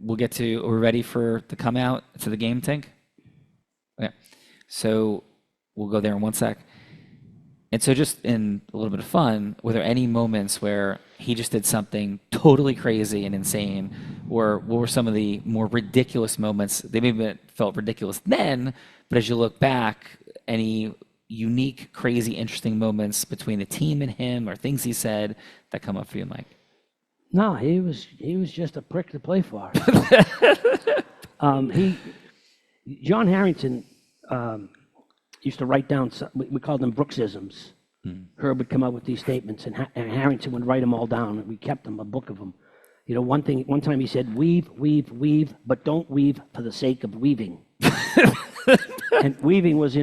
we'll get to, are we ready for the come out to the game, Tink? Okay. So we'll go there in one sec. And so just in a little bit of fun, were there any moments where he just did something totally crazy and insane? Or what were some of the more ridiculous moments? They maybe felt ridiculous then, but as you look back, any unique, crazy, interesting moments between the team and him or things he said that come up for you, Mike? No, he was just a prick to play for. John Harrington used to write down, we called them Brooksisms. Herb would come up with these statements, and Harrington would write them all down, and we kept them, a book of them. One time he said, weave, but don't weave for the sake of weaving. And weaving was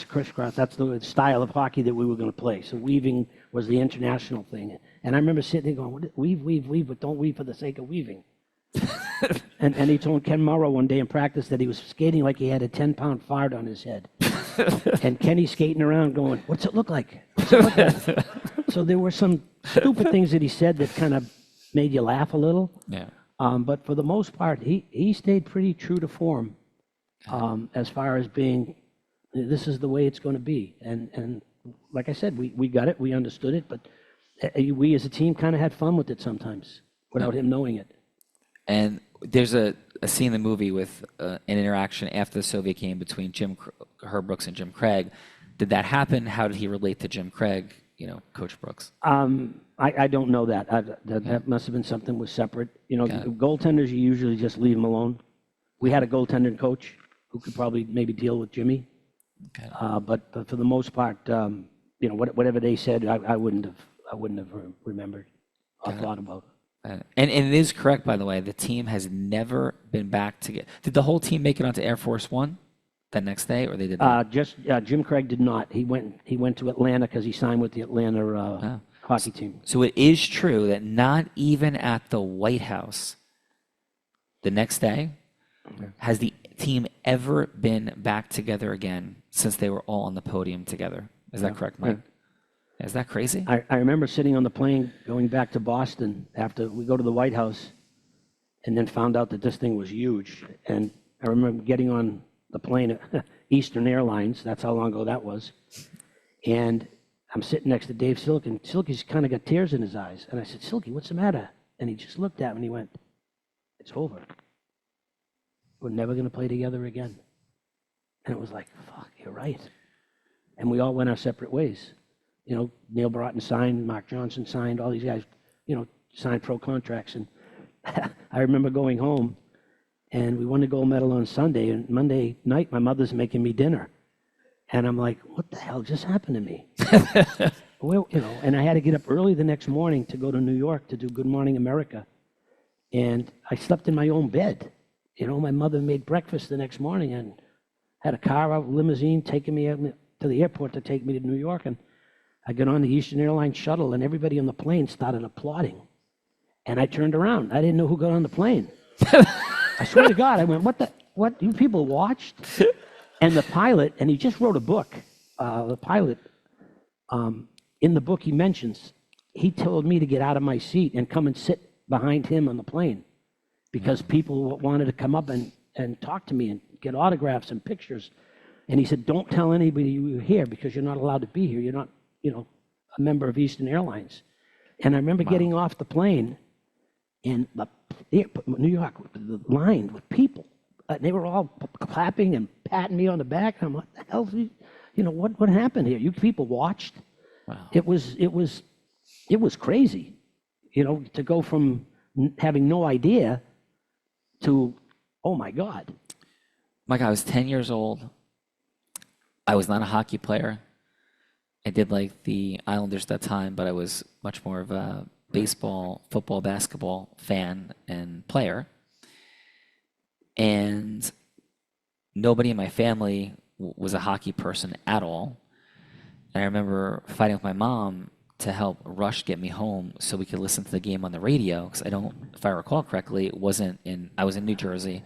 crisscross. That's the style of hockey that we were going to play. So weaving was the international thing. And I remember sitting there going, weave, but don't weave for the sake of weaving. and he told Ken Morrow one day in practice that he was skating like he had a 10-pound fart on his head. And Kenny's skating around going, what's it look like? What's it look like? So there were some stupid things that he said that kind of made you laugh a little. Yeah. But for the most part, he stayed pretty true to form as far as being, this is the way it's going to be. And like I said, we got it, we understood it, but we as a team kind of had fun with it sometimes without him knowing it. And there's a scene in the movie with an interaction after the Soviet game between Herb Brooks and Jim Craig. Did that happen? How did he relate to Jim Craig, Coach Brooks? I don't know that. That must have been something was separate. Goaltenders, you usually just leave them alone. We had a goaltender coach who could probably maybe deal with Jimmy. Okay. But for the most part, whatever they said, I wouldn't have remembered or thought about. And it is correct, by the way. The team has never been back together. Did the whole team make it onto Air Force One that next day, or they did not? Jim Craig did not. He went to Atlanta because he signed with the Atlanta hockey team. So it is true that not even at the White House the next day has the team ever been back together again since they were all on the podium together. Is that correct, Mike? Is that crazy? I remember sitting on the plane going back to Boston after we go to the White House and then found out that this thing was huge. And I remember getting on the plane at Eastern Airlines. That's how long ago that was. And I'm sitting next to Dave Silk, and Silky's kind of got tears in his eyes. And I said, Silky, what's the matter? And he just looked at me and he went, it's over. We're never going to play together again. And it was like, fuck, you're right. And we all went our separate ways. Neil Broughton signed, Mark Johnson signed, all these guys, signed pro contracts. And I remember going home, and we won the gold medal on Sunday, and Monday night, my mother's making me dinner. And I'm like, what the hell just happened to me? Well, and I had to get up early the next morning to go to New York to do Good Morning America. And I slept in my own bed. My mother made breakfast the next morning and had a car out, limousine, taking me to the airport to take me to New York. And I got on the Eastern Airlines shuttle, and everybody on the plane started applauding. And I turned around. I didn't know who got on the plane. I swear to God, I went, what? You people watched? And the pilot, and he just wrote a book, the pilot, in the book he mentions, he told me to get out of my seat and come and sit behind him on the plane because people wanted to come up and talk to me and get autographs and pictures. And he said, don't tell anybody you were here because you're not allowed to be here. You're not, a member of Eastern Airlines. And I remember getting off the plane in New York, lined with people. They were all clapping and patting me on the back. I'm like, what the hell? What happened here? You people watched. Wow. It was crazy, to go from having no idea to, oh my God. Mike, I was 10 years old. I was not a hockey player. I did like the Islanders at that time, but I was much more of a baseball, football, basketball fan and player. And nobody in my family was a hockey person at all. And I remember fighting with my mom to help Rush get me home so we could listen to the game on the radio. Because if I recall correctly, I was in New Jersey.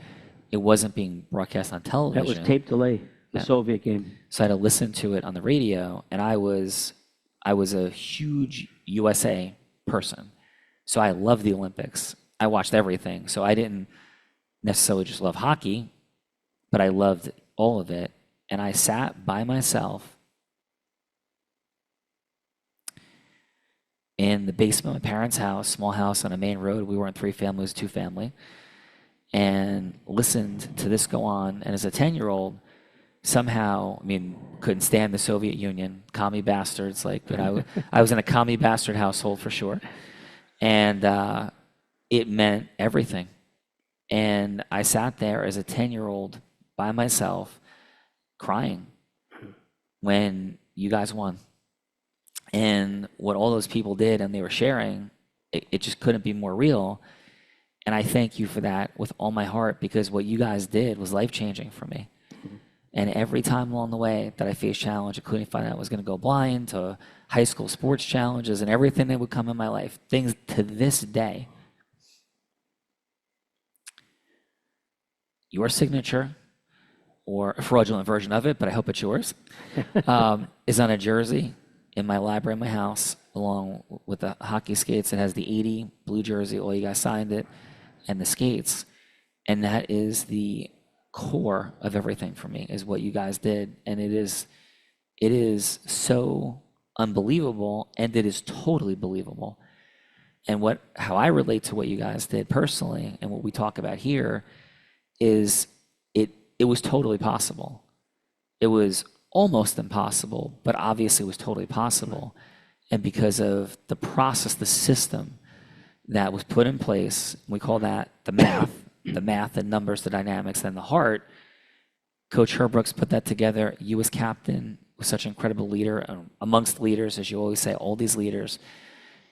It wasn't being broadcast on television. That was tape delay, the Soviet game. So I had to listen to it on the radio, and I was a huge USA person. So I loved the Olympics. I watched everything. So I didn't necessarily just love hockey, but I loved all of it. And I sat by myself in the basement of my parents' house, small house on a main road. We weren't 3 families, 2 family, and listened to this go on. And as a 10-year-old, somehow, couldn't stand the Soviet Union, commie bastards. I was in a commie bastard household for sure. And it meant everything. And I sat there as a 10-year-old by myself crying when you guys won. And what all those people did and they were sharing, it just couldn't be more real. And I thank you for that with all my heart, because what you guys did was life-changing for me. And every time along the way that I faced challenge, including finding out I was going to go blind, to high school sports challenges and everything that would come in my life, things to this day, your signature, or a fraudulent version of it, but I hope it's yours, is on a jersey in my library in my house, along with the hockey skates. It has the 80 blue jersey. All you guys signed it, and the skates. And that is the core of everything for me, is what you guys did. And it is so unbelievable, and it is totally believable. And how I relate to what you guys did personally and what we talk about here is it was totally possible. It was almost impossible, but obviously it was totally possible. And because of the process, the system that was put in place, we call that the math, the numbers, the dynamics, and the heart. Coach Herbrooks put that together. You as captain was such an incredible leader amongst leaders, as you always say, all these leaders.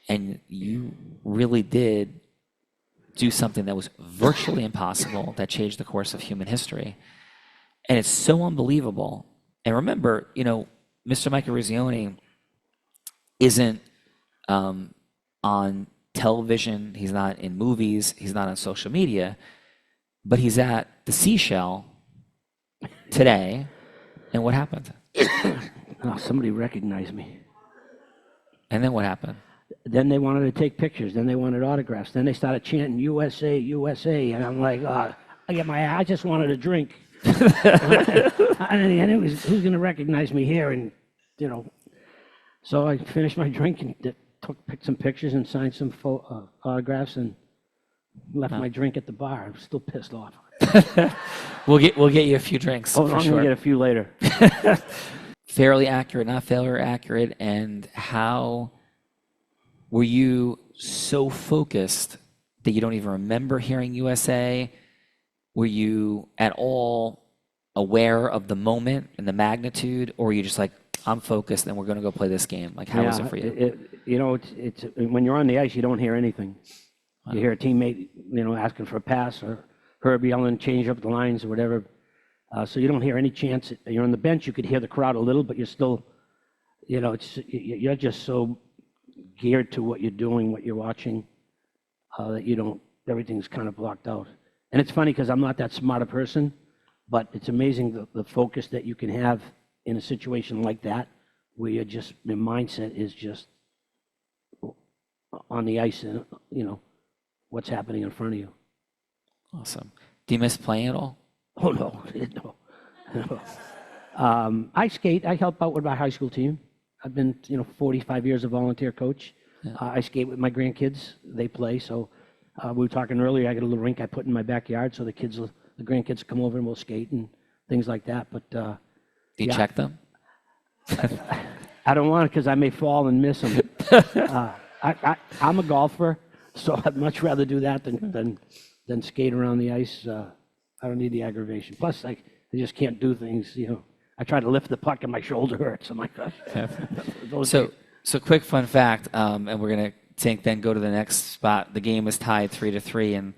And you really did do something that was virtually impossible, that changed the course of human history. And it's so unbelievable. And remember, Mr. Mike Eruzione isn't on television, he's not in movies, he's not on social media, but he's at the Seashell today. And what happened? Oh, somebody recognized me. And then what happened? Then they wanted to take pictures. Then they wanted autographs. Then they started chanting USA, USA. And I'm like, I just wanted a drink. And it was, who's going to recognize me here? And, so I finished my drink and picked some pictures and signed some autographs and left my drink at the bar. I'm still pissed off. We'll get you a few drinks. Oh, for I'm sure. going to get a few later. Fairly accurate, not failure accurate. And how were you so focused that you don't even remember hearing USA? Were you at all aware of the moment and the magnitude, or were you just like, I'm focused and we're going to go play this game? Like, how was it for you? It's when you're on the ice, you don't hear anything. You hear a teammate, asking for a pass, or Herb yelling, change up the lines or whatever. So you don't hear any chance. You're on the bench, you could hear the crowd a little, but you're still, you're just so geared to what you're doing, what you're watching, that everything's kind of blocked out. And it's funny because I'm not that smart a person, but it's amazing the focus that you can have in a situation like that, where your mindset is just on the ice and, what's happening in front of you. Awesome. Do you miss playing at all? Oh, no. I skate. I help out with my high school team. I've been, 45 years a volunteer coach. Yeah. I skate with my grandkids. They play. So we were talking earlier, I got a little rink I put in my backyard so the grandkids come over and we'll skate and things like that. But do you check them? I don't want to, because I may fall and miss them. I'm a golfer, so I'd much rather do that than skate around the ice. I don't need the aggravation. Plus, I just can't do things, I try to lift the puck and my shoulder hurts. I'm like, gosh. So quick fun fact, and we're going to then go to the next spot. The game is tied 3-3, and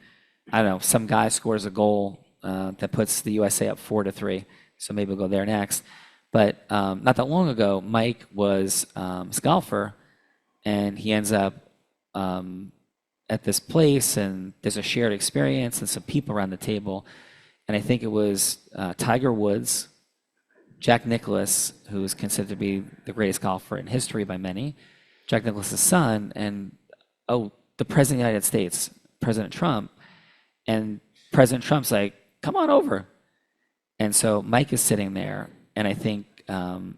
I don't know, some guy scores a goal that puts the USA up 4-3. So maybe we'll go there next. But not that long ago, Mike was a golfer, and he ends up at this place, and there's a shared experience and some people around the table. And I think it was Tiger Woods, Jack Nicklaus, who is considered to be the greatest golfer in history by many, Jack Nicklaus's son, and the President of the United States, President Trump. And President Trump's like, come on over. And so Mike is sitting there, and I think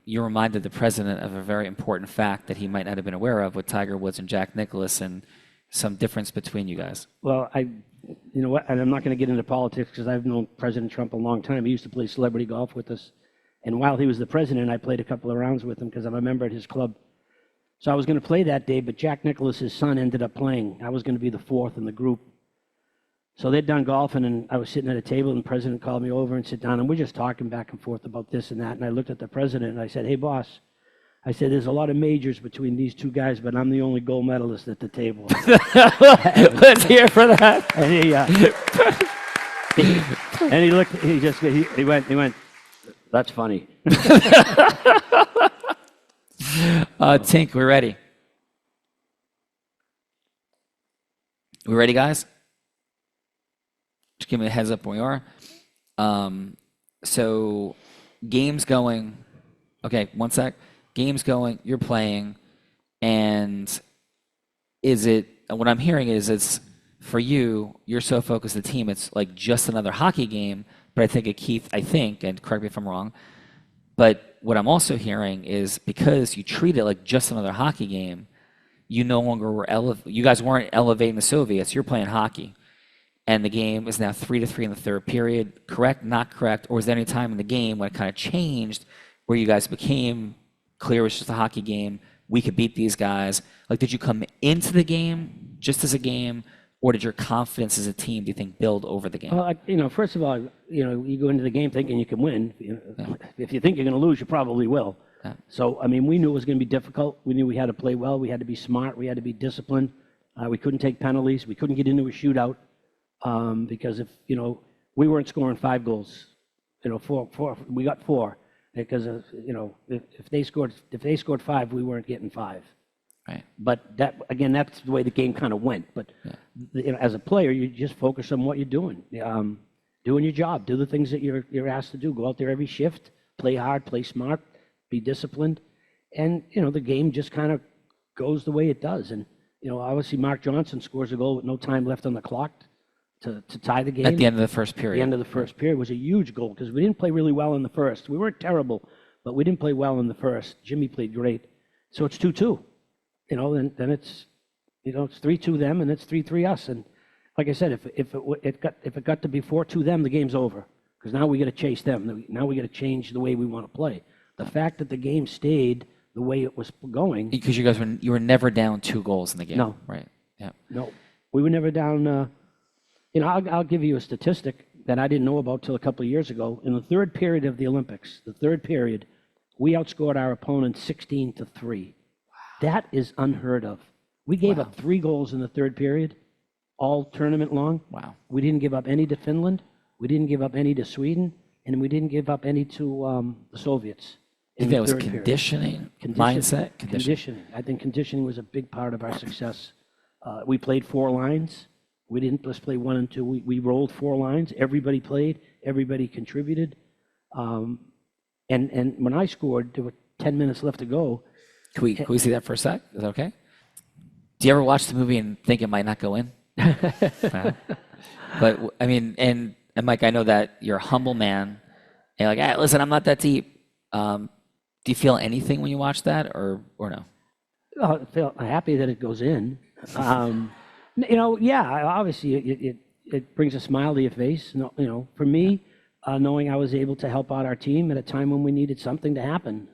you reminded the president of a very important fact that he might not have been aware of with Tiger Woods and Jack Nicklaus, and some difference between you guys. Well, you know what, and I'm not going to get into politics because I've known President Trump a long time. He used to play celebrity golf with us. And while he was the president, I played a couple of rounds with him because I'm a member at his club. So I was going to play that day, but Jack Nicklaus's son ended up playing. I was going to be the fourth in the group. So they'd done golfing, and I was sitting at a table, and the president called me over and sit down, and we're just talking back and forth about this and that. And I looked at the president, and I said, hey, boss, I said, there's a lot of majors between these two guys, but I'm the only gold medalist at the table. Let's hear for that. And he looked, he went, that's funny. Tink, we're ready. We ready, guys? Just give me a heads up when we are. So, game's going. Okay, one sec. game's going, you're playing, and what I'm hearing is it's, for you, you're so focused on the team, it's like just another hockey game, but I think, and correct me if I'm wrong, but what I'm also hearing is because you treat it like just another hockey game, you no longer you guys weren't elevating the Soviets, you're playing hockey. And the game is now 3-3 in the third period. Correct, not correct? Or was there any time in the game when it kind of changed where you guys became clear it was just a hockey game, we could beat these guys? Like, did you come into the game just as a game, or did your confidence as a team, do you think, build over the game? Well, first of all, you go into the game thinking you can win. If you think you're going to lose, you probably will. Yeah. So, we knew it was going to be difficult. We knew we had to play well. We had to be smart. We had to be disciplined. We couldn't take penalties. We couldn't get into a shootout. Because if we weren't scoring 5 goals, four, we got 4 because if they scored 5, we weren't getting 5. Right. But that's the way the game kind of went. But as a player, you just focus on what you're doing, doing your job, do the things that you're asked to do. Go out there every shift, play hard, play smart, be disciplined, and the game just kind of goes the way it does. And obviously Mark Johnson scores a goal with no time left on the clock to tie the game. At the end of the first period. The end of the first period was a huge goal because we didn't play really well in the first. We weren't terrible, but we didn't play well in the first. Jimmy played great. So it's 2-2. Then it's it's 3-2 them and it's 3-3 us. And like I said, if it got to be 4-2 them, the game's over because now we got to chase them. Now we got to change the way we want to play. The fact that the game stayed the way it was going, because you were never down 2 goals in the game. No. Right. Yeah. No, we were never down. I'll give you a statistic that I didn't know about till a couple of years ago. In the third period of the Olympics, we outscored our opponent 16-3. Wow. That is unheard of. We gave up 3 goals in the third period, all tournament long. Wow. We didn't give up any to Finland. We didn't give up any to Sweden, and we didn't give up any to the Soviets. I think that was conditioning, mindset? Conditioning. I think conditioning was a big part of our success. We played 4 lines. We didn't just play 1 and 2. We rolled 4 lines. Everybody played. Everybody contributed. And when I scored, there were 10 minutes left to go. Can we see that for a sec? Is that okay? Do you ever watch the movie and think it might not go in? But and Mike, I know that you're a humble man. And you're like, hey, listen, I'm not that deep. Do you feel anything when you watch that, or no? I feel happy that it goes in. Obviously it brings a smile to your face. For me, knowing I was able to help out our team at a time when we needed something to happen.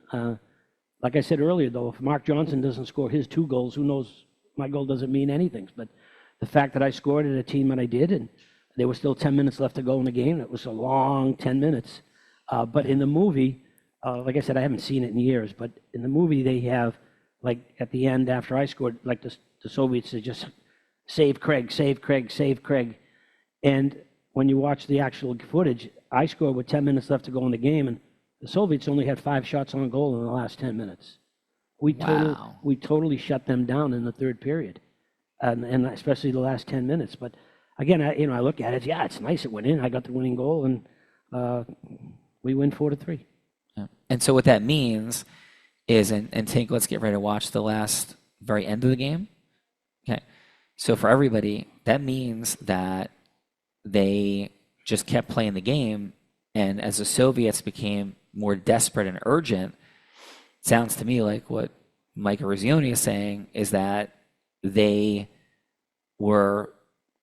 Like I said earlier, though, if Mark Johnson doesn't score his 2 goals, who knows? My goal doesn't mean anything. But the fact that I scored at a team that I did, and there was still 10 minutes left to go in the game, it was a long 10 minutes. But in the movie, like I said, I haven't seen it in years, but in the movie they have, like at the end after I scored, like the Soviets, they just save Craig, save Craig, save Craig. And when you watch the actual footage, I scored with 10 minutes left to go in the game, and the Soviets only had 5 shots on goal in the last 10 minutes. We totally shut them down in the third period, and especially the last 10 minutes. But again, I look at it, it's nice it went in. I got the winning goal, and we win 4-3. Yeah. And so what that means is, and Tink, let's get ready to watch the last very end of the game. Okay. So for everybody, that means that they just kept playing the game, and as the Soviets became more desperate and urgent, it sounds to me like what Mike Eruzione is saying is that they were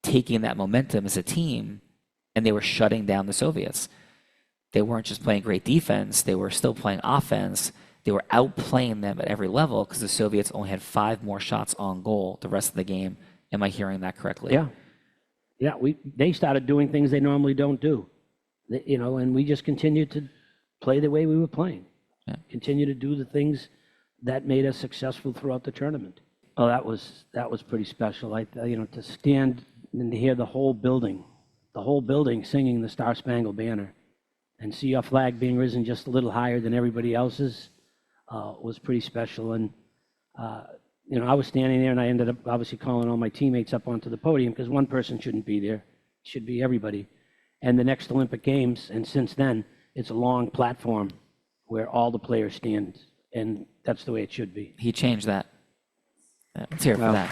taking that momentum as a team, and they were shutting down the Soviets. They weren't just playing great defense, they were still playing offense. They were outplaying them at every level because the Soviets only had 5 more shots on goal the rest of the game. Am I hearing that correctly? Yeah. They started doing things they normally don't do, and we just continued to play the way we were playing. Yeah. Continue to do the things that made us successful throughout the tournament. Oh, that was pretty special. To stand and to hear the whole building singing the Star Spangled Banner, and see our flag being risen just a little higher than everybody else's was pretty special. And I was standing there, and I ended up obviously calling all my teammates up onto the podium because one person shouldn't be there; it should be everybody. And the next Olympic Games, and since then, it's a long platform where all the players stand and that's the way it should be. He changed that. Yeah, let's hear it for Well, that.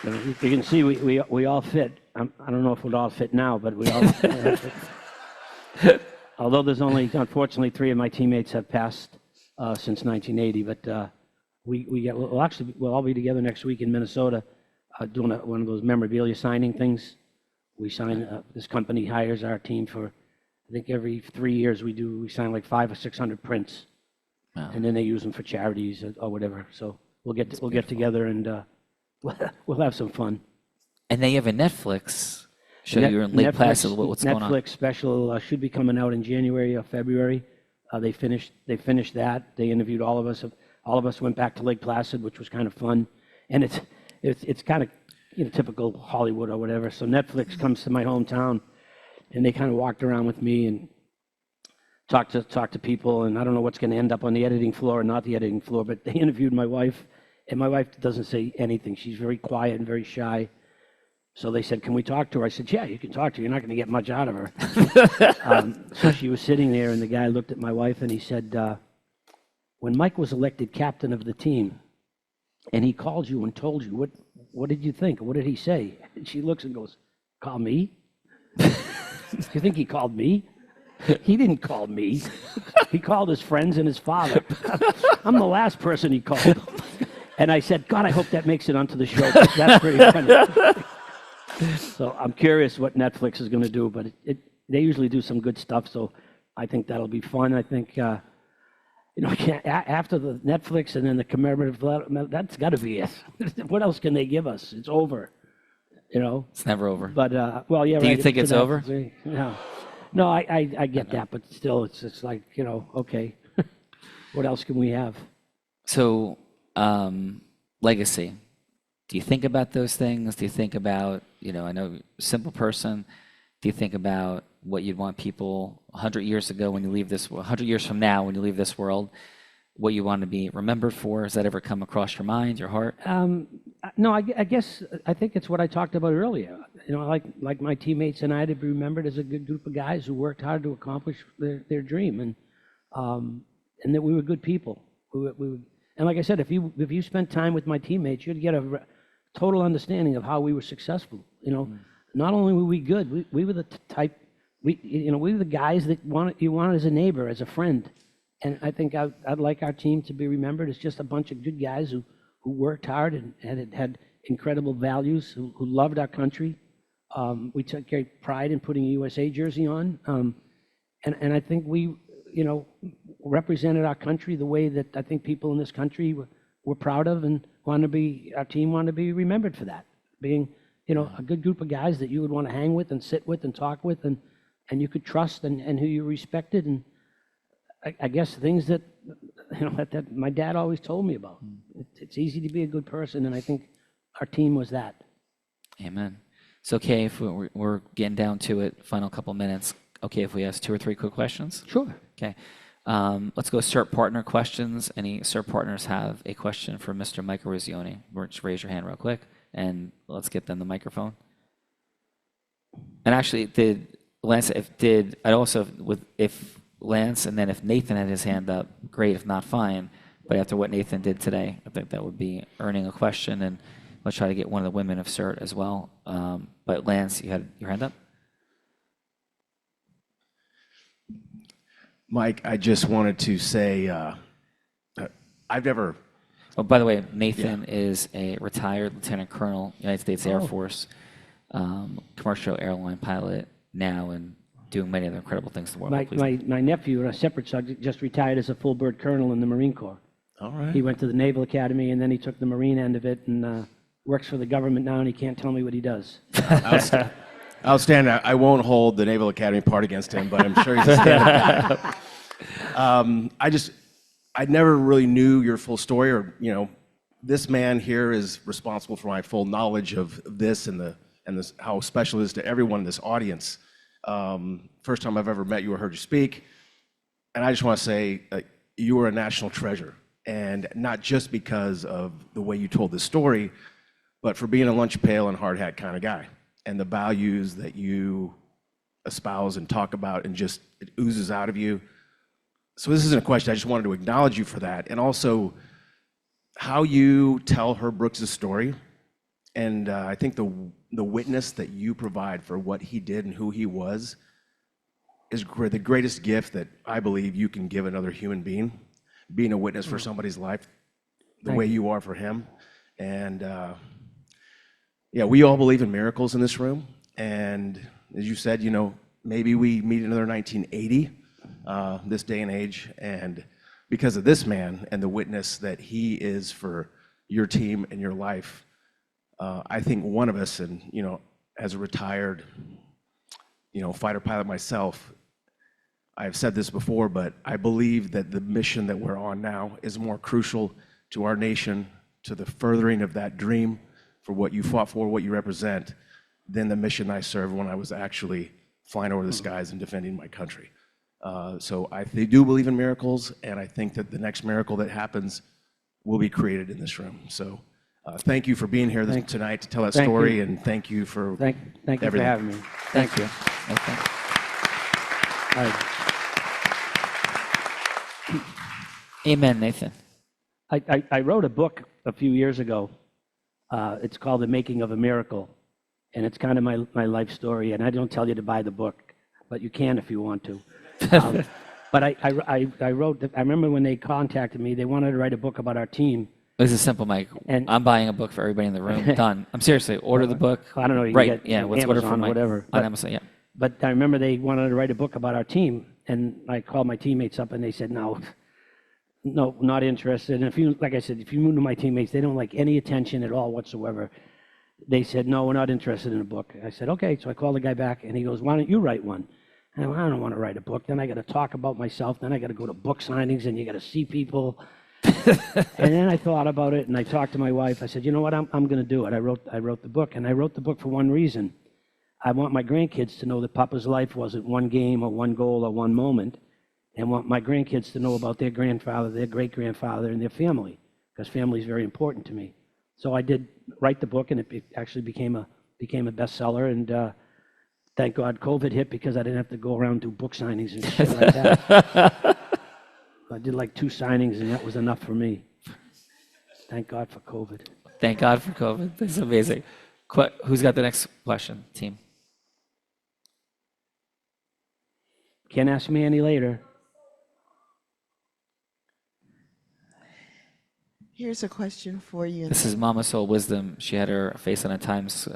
You can see we all fit. I don't know if we'll all fit now, but we all. Although there's only, unfortunately, 3 of my teammates have passed since 1980, but we'll all be together next week in Minnesota doing one of those memorabilia signing things. We sign, this company hires our team for, I think every 3 years we sign like 500 or 600 prints, and then they use them for charities or whatever. So we'll get together and we'll have some fun. And they have a Netflix show. You're in Lake Placid. What's going on? Netflix special should be coming out in January or February. They finished that. They interviewed all of us. All of us went back to Lake Placid, which was kind of fun. And it's kind of typical Hollywood or whatever. So Netflix comes to my hometown, and they kind of walked around with me and talked to people. And I don't know what's going to end up on the editing floor or not the editing floor, but they interviewed my wife, and my wife doesn't say anything. She's very quiet and very shy. So they said, "Can we talk to her?" I said, "Yeah, you can talk to her. You're not going to get much out of her." So she was sitting there, and the guy looked at my wife, and he said, "When Mike was elected captain of the team, and he called you and told you, what did you think? What did he say?" And she looks and goes, "Call me? You think he called me? He didn't call me. He called his friends and his father. I'm the last person he called." And I said, "God, I hope that makes it onto the show. That's pretty funny." So I'm curious what Netflix is going to do, but they usually do some good stuff, so I think that'll be fun. I think, after the Netflix and then the commemorative, that's got to be it. What else can they give us? It's over, It's never over. But, well, yeah, Do right. you think it's over? No, I get that, but still, it's like, okay. What else can we have? So, legacy. Do you think about those things? Do you think about, I know simple person. Do you think about what you'd want people 100 years ago when you leave this, 100 years from now when you leave this world, what you want to be remembered for? Has that ever come across your mind, your heart? No, I guess I think it's what I talked about earlier. Like my teammates and I, to be remembered as a good group of guys who worked hard to accomplish their dream, and that we were good people. And like I said, if you spent time with my teammates, you'd get a total understanding of how we were successful. Not only were we good, we were the type. We were the guys that you wanted as a neighbor, as a friend. And I think I'd like our team to be remembered as just a bunch of good guys who worked hard and had incredible values, who loved our country. We took great pride in putting a USA jersey on. And I think we, represented our country the way that I think people in this country were proud of, and our team wanted to be remembered for that. Being, a good group of guys that you would want to hang with and sit with and talk with and you could trust and who you respected. And I guess things that, that my dad always told me about. It's easy to be a good person, and I think our team was that. Amen. It's okay if we're getting down to it, final couple minutes. Okay if we ask 2 or 3 quick questions? Sure. Okay. Let's go CERT partner questions. Any CERT partners have a question for Mr. Mike Eruzione? Just raise your hand real quick, and let's get them the microphone. And actually, if Lance and then if Nathan had his hand up, great. If not, fine. But after what Nathan did today, I think that would be earning a question, and let's try to get one of the women of CERT as well. But Lance, you had your hand up? Mike, I just wanted to say, I've never... Oh, by the way, Nathan is a retired lieutenant colonel, United States Air Force, commercial airline pilot now, and doing many other incredible things in the world. My nephew, a separate subject, just retired as a full bird colonel in the Marine Corps. All right. He went to the Naval Academy, and then he took the Marine end of it, and works for the government now, and he can't tell me what he does. Outstanding. I won't hold the Naval Academy part against him, but I'm sure he's a stand-up guy. I never really knew your full story, or this man here is responsible for my full knowledge of this and this, how special it is to everyone in this audience. First time I've ever met you or heard you speak, and I just want to say you are a national treasure, and not just because of the way you told this story, but for being a lunch pail and hard hat kind of guy, and the values that you espouse and talk about, and just it oozes out of you. So this isn't a question. I just wanted to acknowledge you for that, and also how you tell Herb Brooks' story. And I think the witness that you provide for what he did and who he was is the greatest gift that I believe you can give another human being. Being a witness for somebody's life, the way you are for him. And yeah, we all believe in miracles in this room. And as you said, maybe we meet another 1980, this day and age. And because of this man and the witness that he is for your team and your life, I think one of us, and as a retired, fighter pilot myself, I've said this before, but I believe that the mission that we're on now is more crucial to our nation, to the furthering of that dream for what you fought for, what you represent, than the mission I served when I was actually flying over the skies and defending my country. So I do believe in miracles, and I think that the next miracle that happens will be created in this room. So thank you for being here tonight to tell that story, and thank you for Thank you for everything. having me. Thank you. Okay. All right. Amen, Nathan. I wrote a book a few years ago. It's called The Making of a Miracle, and it's kind of my life story. And I don't tell you to buy the book, but you can if you want to. But I wrote. I remember when they contacted me, they wanted to write a book about our team. This is simple, Mike. And- I'm buying a book for everybody in the room. Done. I'm seriously. Order the book. I don't know. You Right. can get Yeah. Let's Amazon order from or Mike. whatever. On But- Amazon. Yeah. But I remember they wanted to write a book about our team, and I called my teammates up, and they said, no, not interested. And like I said, if you move to my teammates, they don't like any attention at all whatsoever. They said, no, we're not interested in a book. I said, okay. So I called the guy back, and he goes, why don't you write one? And I went, I don't want to write a book. Then I got to talk about myself. Then I got to go to book signings, and you got to see people. And then I thought about it, and I talked to my wife. I said, you know what? I'm going to do it. I wrote the book, and I wrote the book for one reason. I want my grandkids to know that Papa's life wasn't one game or one goal or one moment, and want my grandkids to know about their grandfather, their great-grandfather, and their family, because family is very important to me. So I did write the book, and it actually became a bestseller. And thank God COVID hit, because I didn't have to go around and do book signings and shit like that. I did like 2 signings, and that was enough for me. Thank God for COVID. Thank God for COVID. This is amazing. Who's got the next question, team? Can't ask me any later. Here's a question for you. This is Mama Soul Wisdom. She had her face on a Times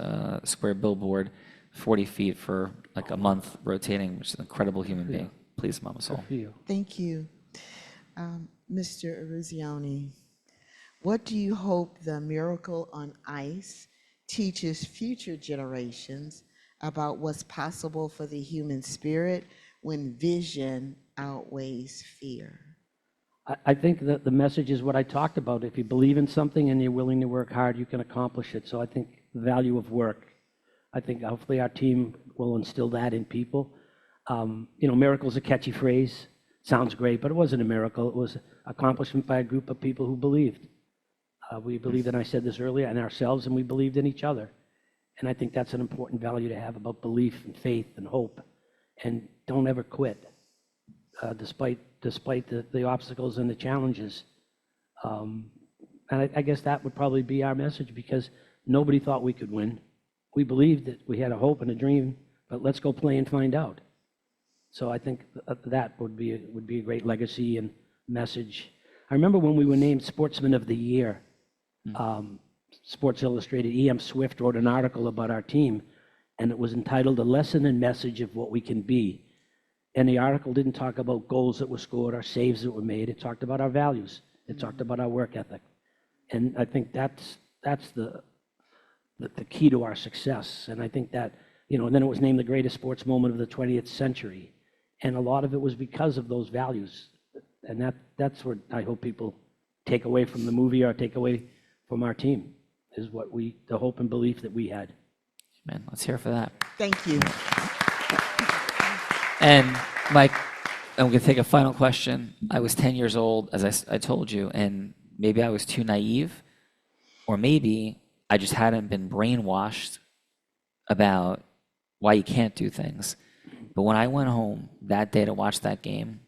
Square billboard, 40 feet for like a month, rotating, which is an incredible human being. Please, Mama Soul. For you. Thank you. Mr. Eruzione, what do you hope the Miracle on Ice teaches future generations about what's possible for the human spirit when vision outweighs fear? I think that the message is what I talked about. If you believe in something and you're willing to work hard, you can accomplish it. So I think the value of work. I think hopefully our team will instill that in people. Miracle's a catchy phrase. Sounds great, but it wasn't a miracle. It was accomplishment by a group of people who believed. We believed, and I said this earlier, in ourselves, and we believed in each other. And I think that's an important value to have, about belief and faith and hope. And don't ever quit, despite the obstacles and the challenges. And I guess that would probably be our message, because nobody thought we could win. We believed that we had a hope and a dream, but let's go play and find out. So I think that would be a great legacy and message. I remember when we were named Sportsman of the Year. Sports Illustrated, E.M. Swift wrote an article about our team, and it was entitled "A Lesson and Message of What We Can Be." And the article didn't talk about goals that were scored or saves that were made. It talked about our values. It talked about our work ethic. And I think that's the key to our success. And I think that, and then it was named the greatest sports moment of the 20th century. And a lot of it was because of those values. And that's what I hope people take away from the movie, or take away from our team, is the hope and belief that we had. Man, let's hear for that. Thank you. And Mike, I'm going to take a final question. I was 10 years old, as I told you, and maybe I was too naive, or maybe I just hadn't been brainwashed about why you can't do things. But when I went home that day to watch that game,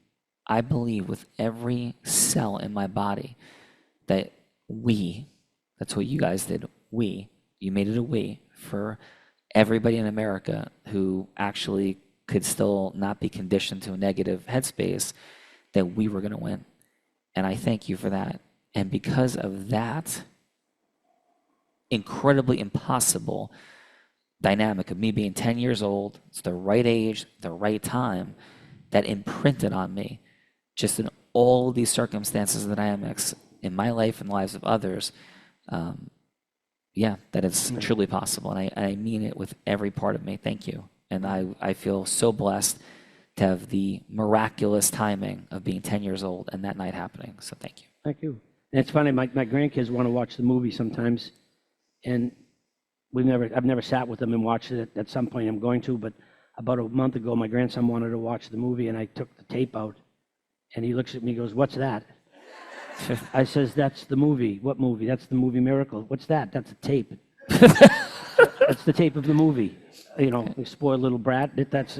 I believe with every cell in my body that that's what you guys did, you made it a we for everybody in America who actually could still not be conditioned to a negative headspace, that we were going to win. And I thank you for that. And because of that incredibly impossible dynamic of me being 10 years old, it's the right age, the right time, that imprinted on me, just in all these circumstances and dynamics in my life and the lives of others, that it's truly possible. And I mean it with every part of me. Thank you. And I feel so blessed to have the miraculous timing of being 10 years old and that night happening. So thank you. Thank you. And it's funny, my grandkids want to watch the movie sometimes, and I've never sat with them and watched it. At some point I'm going to, but about a month ago, my grandson wanted to watch the movie, and I took the tape out, and he looks at me and goes, "What's that?" I says, "That's the movie." "What movie?" "That's the movie Miracle." "What's that?" "That's a tape." That's the tape of the movie. You know, spoiled little brat. It's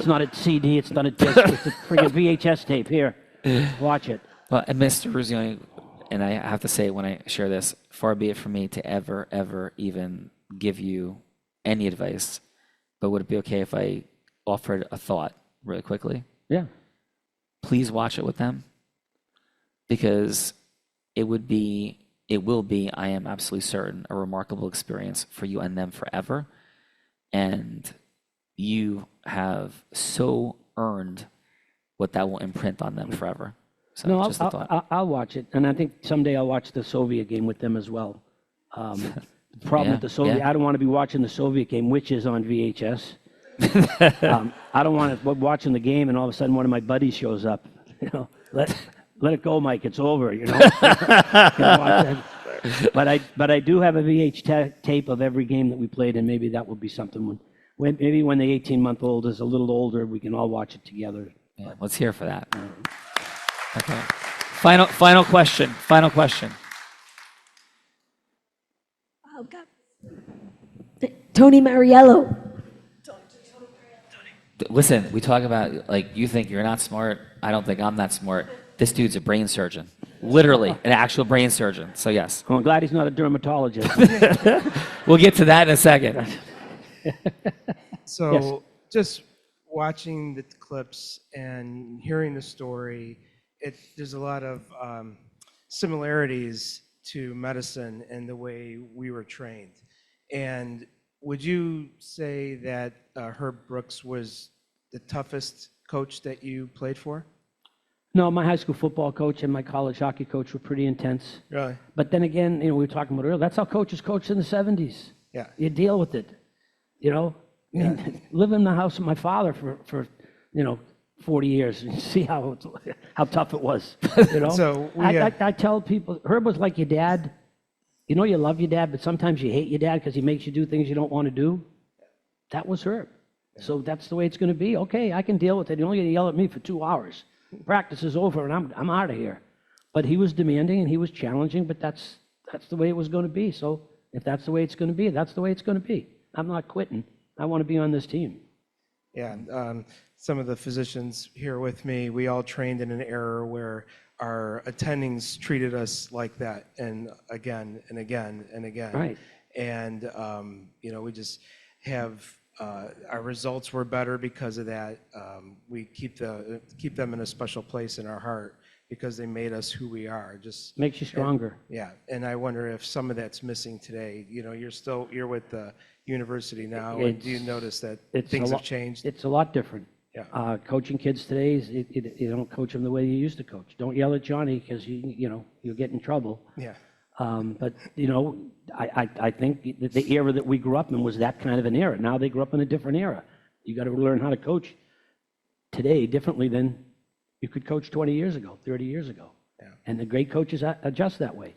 not a CD. It's not a disc. It's a friggin' VHS tape. Here, watch it. Well, and Mr. Eruzione, and I have to say when I share this, far be it from me to ever even give you any advice, but would it be okay if I offered a thought really quickly? Yeah. Please watch it with them, because it will be, I am absolutely certain, a remarkable experience for you and them forever. And you have so earned what that will imprint on them forever. So No, just a thought. I'll watch it, and I think someday I'll watch the Soviet game with them as well. The problem with the Soviet, I don't want to be watching the Soviet game, which is on VHS. I don't want to watching the game, and all of a sudden one of my buddies shows up. You know, let it go, Mike. It's over. You know. But I do have a tape of every game that we played, and maybe that will be something maybe when the 18-month-old is a little older, we can all watch it together. Yeah, let's hear for that. Okay. Final question. Oh, God. Tony Mariello. Listen, we talk about, like, you think you're not smart. I don't think I'm that smart. This dude's a brain surgeon. Literally, an actual brain surgeon. So, yes. Well, I'm glad he's not a dermatologist. We'll get to that in a second. So just watching the clips and hearing the story, there's a lot of similarities to medicine and the way we were trained. And would you say that Herb Brooks was the toughest coach that you played for? No, my high school football coach and my college hockey coach were pretty intense. Really? But then again, we were talking about earlier, that's how coaches coached in the 70s. Yeah. You deal with it, I mean, live in the house with my father for 40 years and see how tough it was, So I tell people, Herb was like your dad. You love your dad, but sometimes you hate your dad because he makes you do things you don't want to do. That was Herb. So that's the way it's going to be. Okay, I can deal with it. You're only going to yell at me for 2 hours. Practice is over and I'm out of here. But he was demanding and he was challenging, but that's the way it was going to be. So if that's the way it's going to be, that's the way it's going to be. I'm not quitting. I want to be on this team. Yeah, some of the physicians here with me, we all trained in an era where our attendings treated us like that, and again and again and again. Right. And we just have our results were better because of that. We keep them in a special place in our heart because they made us who we are. Just Makes you stronger. and I wonder if some of that's missing today. You're with the university now, and do you notice that things have changed? It's a lot different. Yeah. Coaching kids today you don't coach them the way you used to coach. Don't yell at Johnny because you'll get in trouble. Yeah. But I think that the era that we grew up in was that kind of an era. Now they grew up in a different era. You got to learn how to coach today differently than you could coach 20 years ago, 30 years ago. Yeah. And the great coaches adjust that way.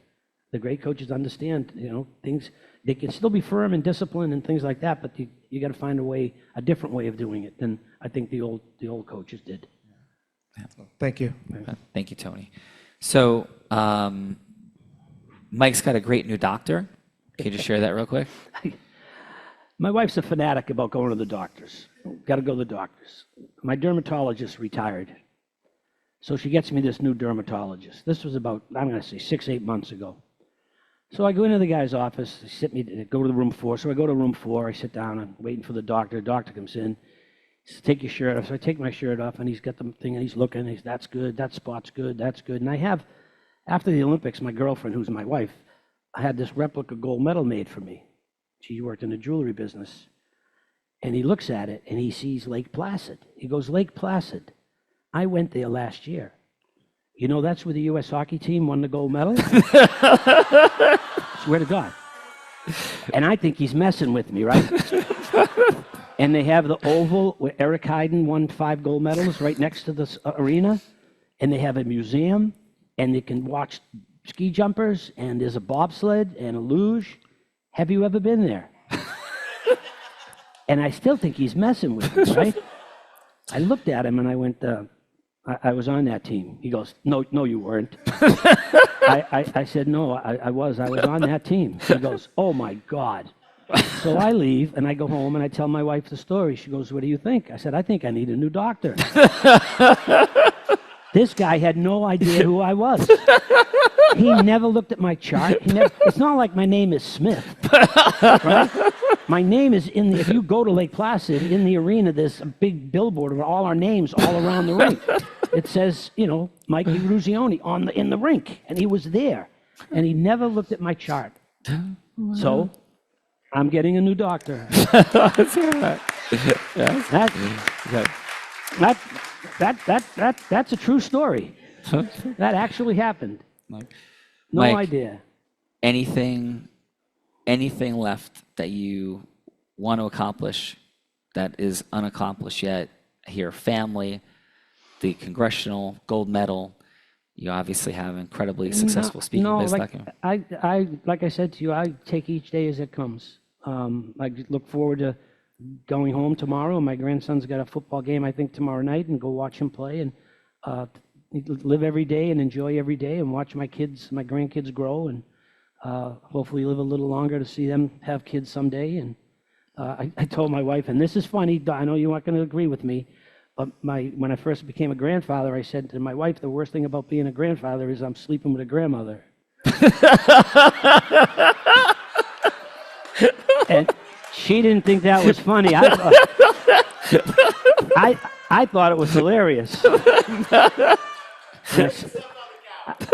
The great coaches understand, things. They can still be firm and disciplined and things like that, but you got to find a different way of doing it than I think the old coaches did. Thank you. Thank you, Tony. So Mike's got a great new doctor. Can you just share that real quick? My wife's a fanatic about going to the doctors. Got to go to the doctors. My dermatologist retired. So she gets me this new dermatologist. This was about, I'm going to say, 6-8 months ago. So I go into the guy's office. They sit me to go to the room 4. So I go to room 4. I sit down. I'm waiting for the doctor. The doctor comes in. He says, take your shirt off. So I take my shirt off, and he's got the thing, and he's looking. He's, that's good. That spot's good. That's good. And I have, after the Olympics, my girlfriend, who's my wife, I had this replica gold medal made for me. She worked in the jewelry business. And he looks at it, and he sees Lake Placid. He goes, Lake Placid. I went there last year. You know, that's where the U.S. hockey team won the gold medal. Swear to God. And I think he's messing with me, right? And they have the oval where Eric Heiden won 5 gold medals right next to the arena. And they have a museum, and they can watch ski jumpers, and there's a bobsled and a luge. Have you ever been there? And I still think he's messing with me, right? I looked at him and I went, I was on that team. He goes, no, you weren't. I said, no, I was on that team. He goes, oh my God. So I leave and I go home and I tell my wife the story. She goes, what do you think? I said, I think I need a new doctor. This guy had no idea who I was. He never looked at my chart. It's not like my name is Smith, right? My name is if you go to Lake Placid, in the arena, there's a big billboard of all our names all around the rink. It says, Mike Eruzione in the rink, and he was there. And he never looked at my chart. So I'm getting a new doctor. That's a true story. That actually happened. No Mike, idea. Anything left that you want to accomplish that is unaccomplished yet? Here, family, the congressional gold medal. You obviously have incredibly successful speaking business. Like I said to you, I take each day as it comes. I look forward to going home tomorrow. My grandson's got a football game, I think, tomorrow night, and go watch him play and live every day and enjoy every day and watch my grandkids grow and hopefully live a little longer to see them have kids someday. And I told my wife, and this is funny, I know you aren't going to agree with me, but when I first became a grandfather, I said to my wife, the worst thing about being a grandfather is I'm sleeping with a grandmother. And she didn't think that was funny. I thought it was hilarious.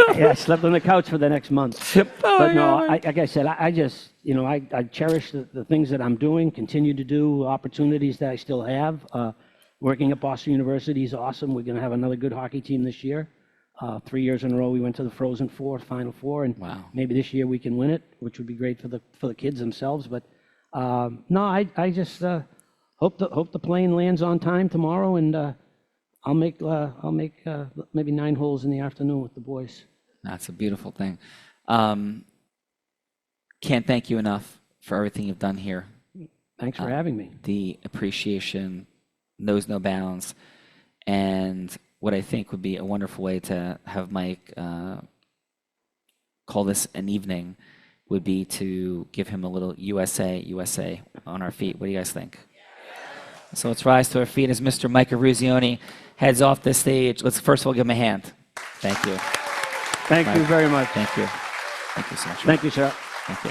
I slept on the couch for the next month. But no, like I said, I just, I cherish the things that I'm doing, continue to do, opportunities that I still have. Working at Boston University is awesome. We're going to have another good hockey team this year. 3 years in a row, we went to the Frozen Four, Final Four, and maybe this year we can win it, which would be great for the kids themselves. But no, I just hope the plane lands on time tomorrow, and I'll make maybe 9 holes in the afternoon with the boys. That's a beautiful thing. Can't thank you enough for everything you've done here. Thanks for having me. The appreciation knows no bounds, and what I think would be a wonderful way to have Mike call this an evening would be to give him a little USA on our feet. What do you guys think? So let's rise to our feet as Mr. Mike Eruzione heads off the stage. Let's first of all give him a hand. Thank you. Thank you very much. Thank you. Thank you so much. Thank you, sir. Thank you.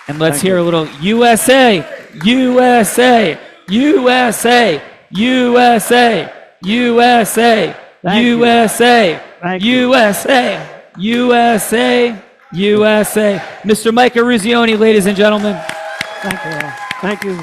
And let's hear a little USA, USA, USA, USA, USA, USA, USA, USA, USA. Mr. Mike Eruzione, ladies and gentlemen. Thank you. Thank you.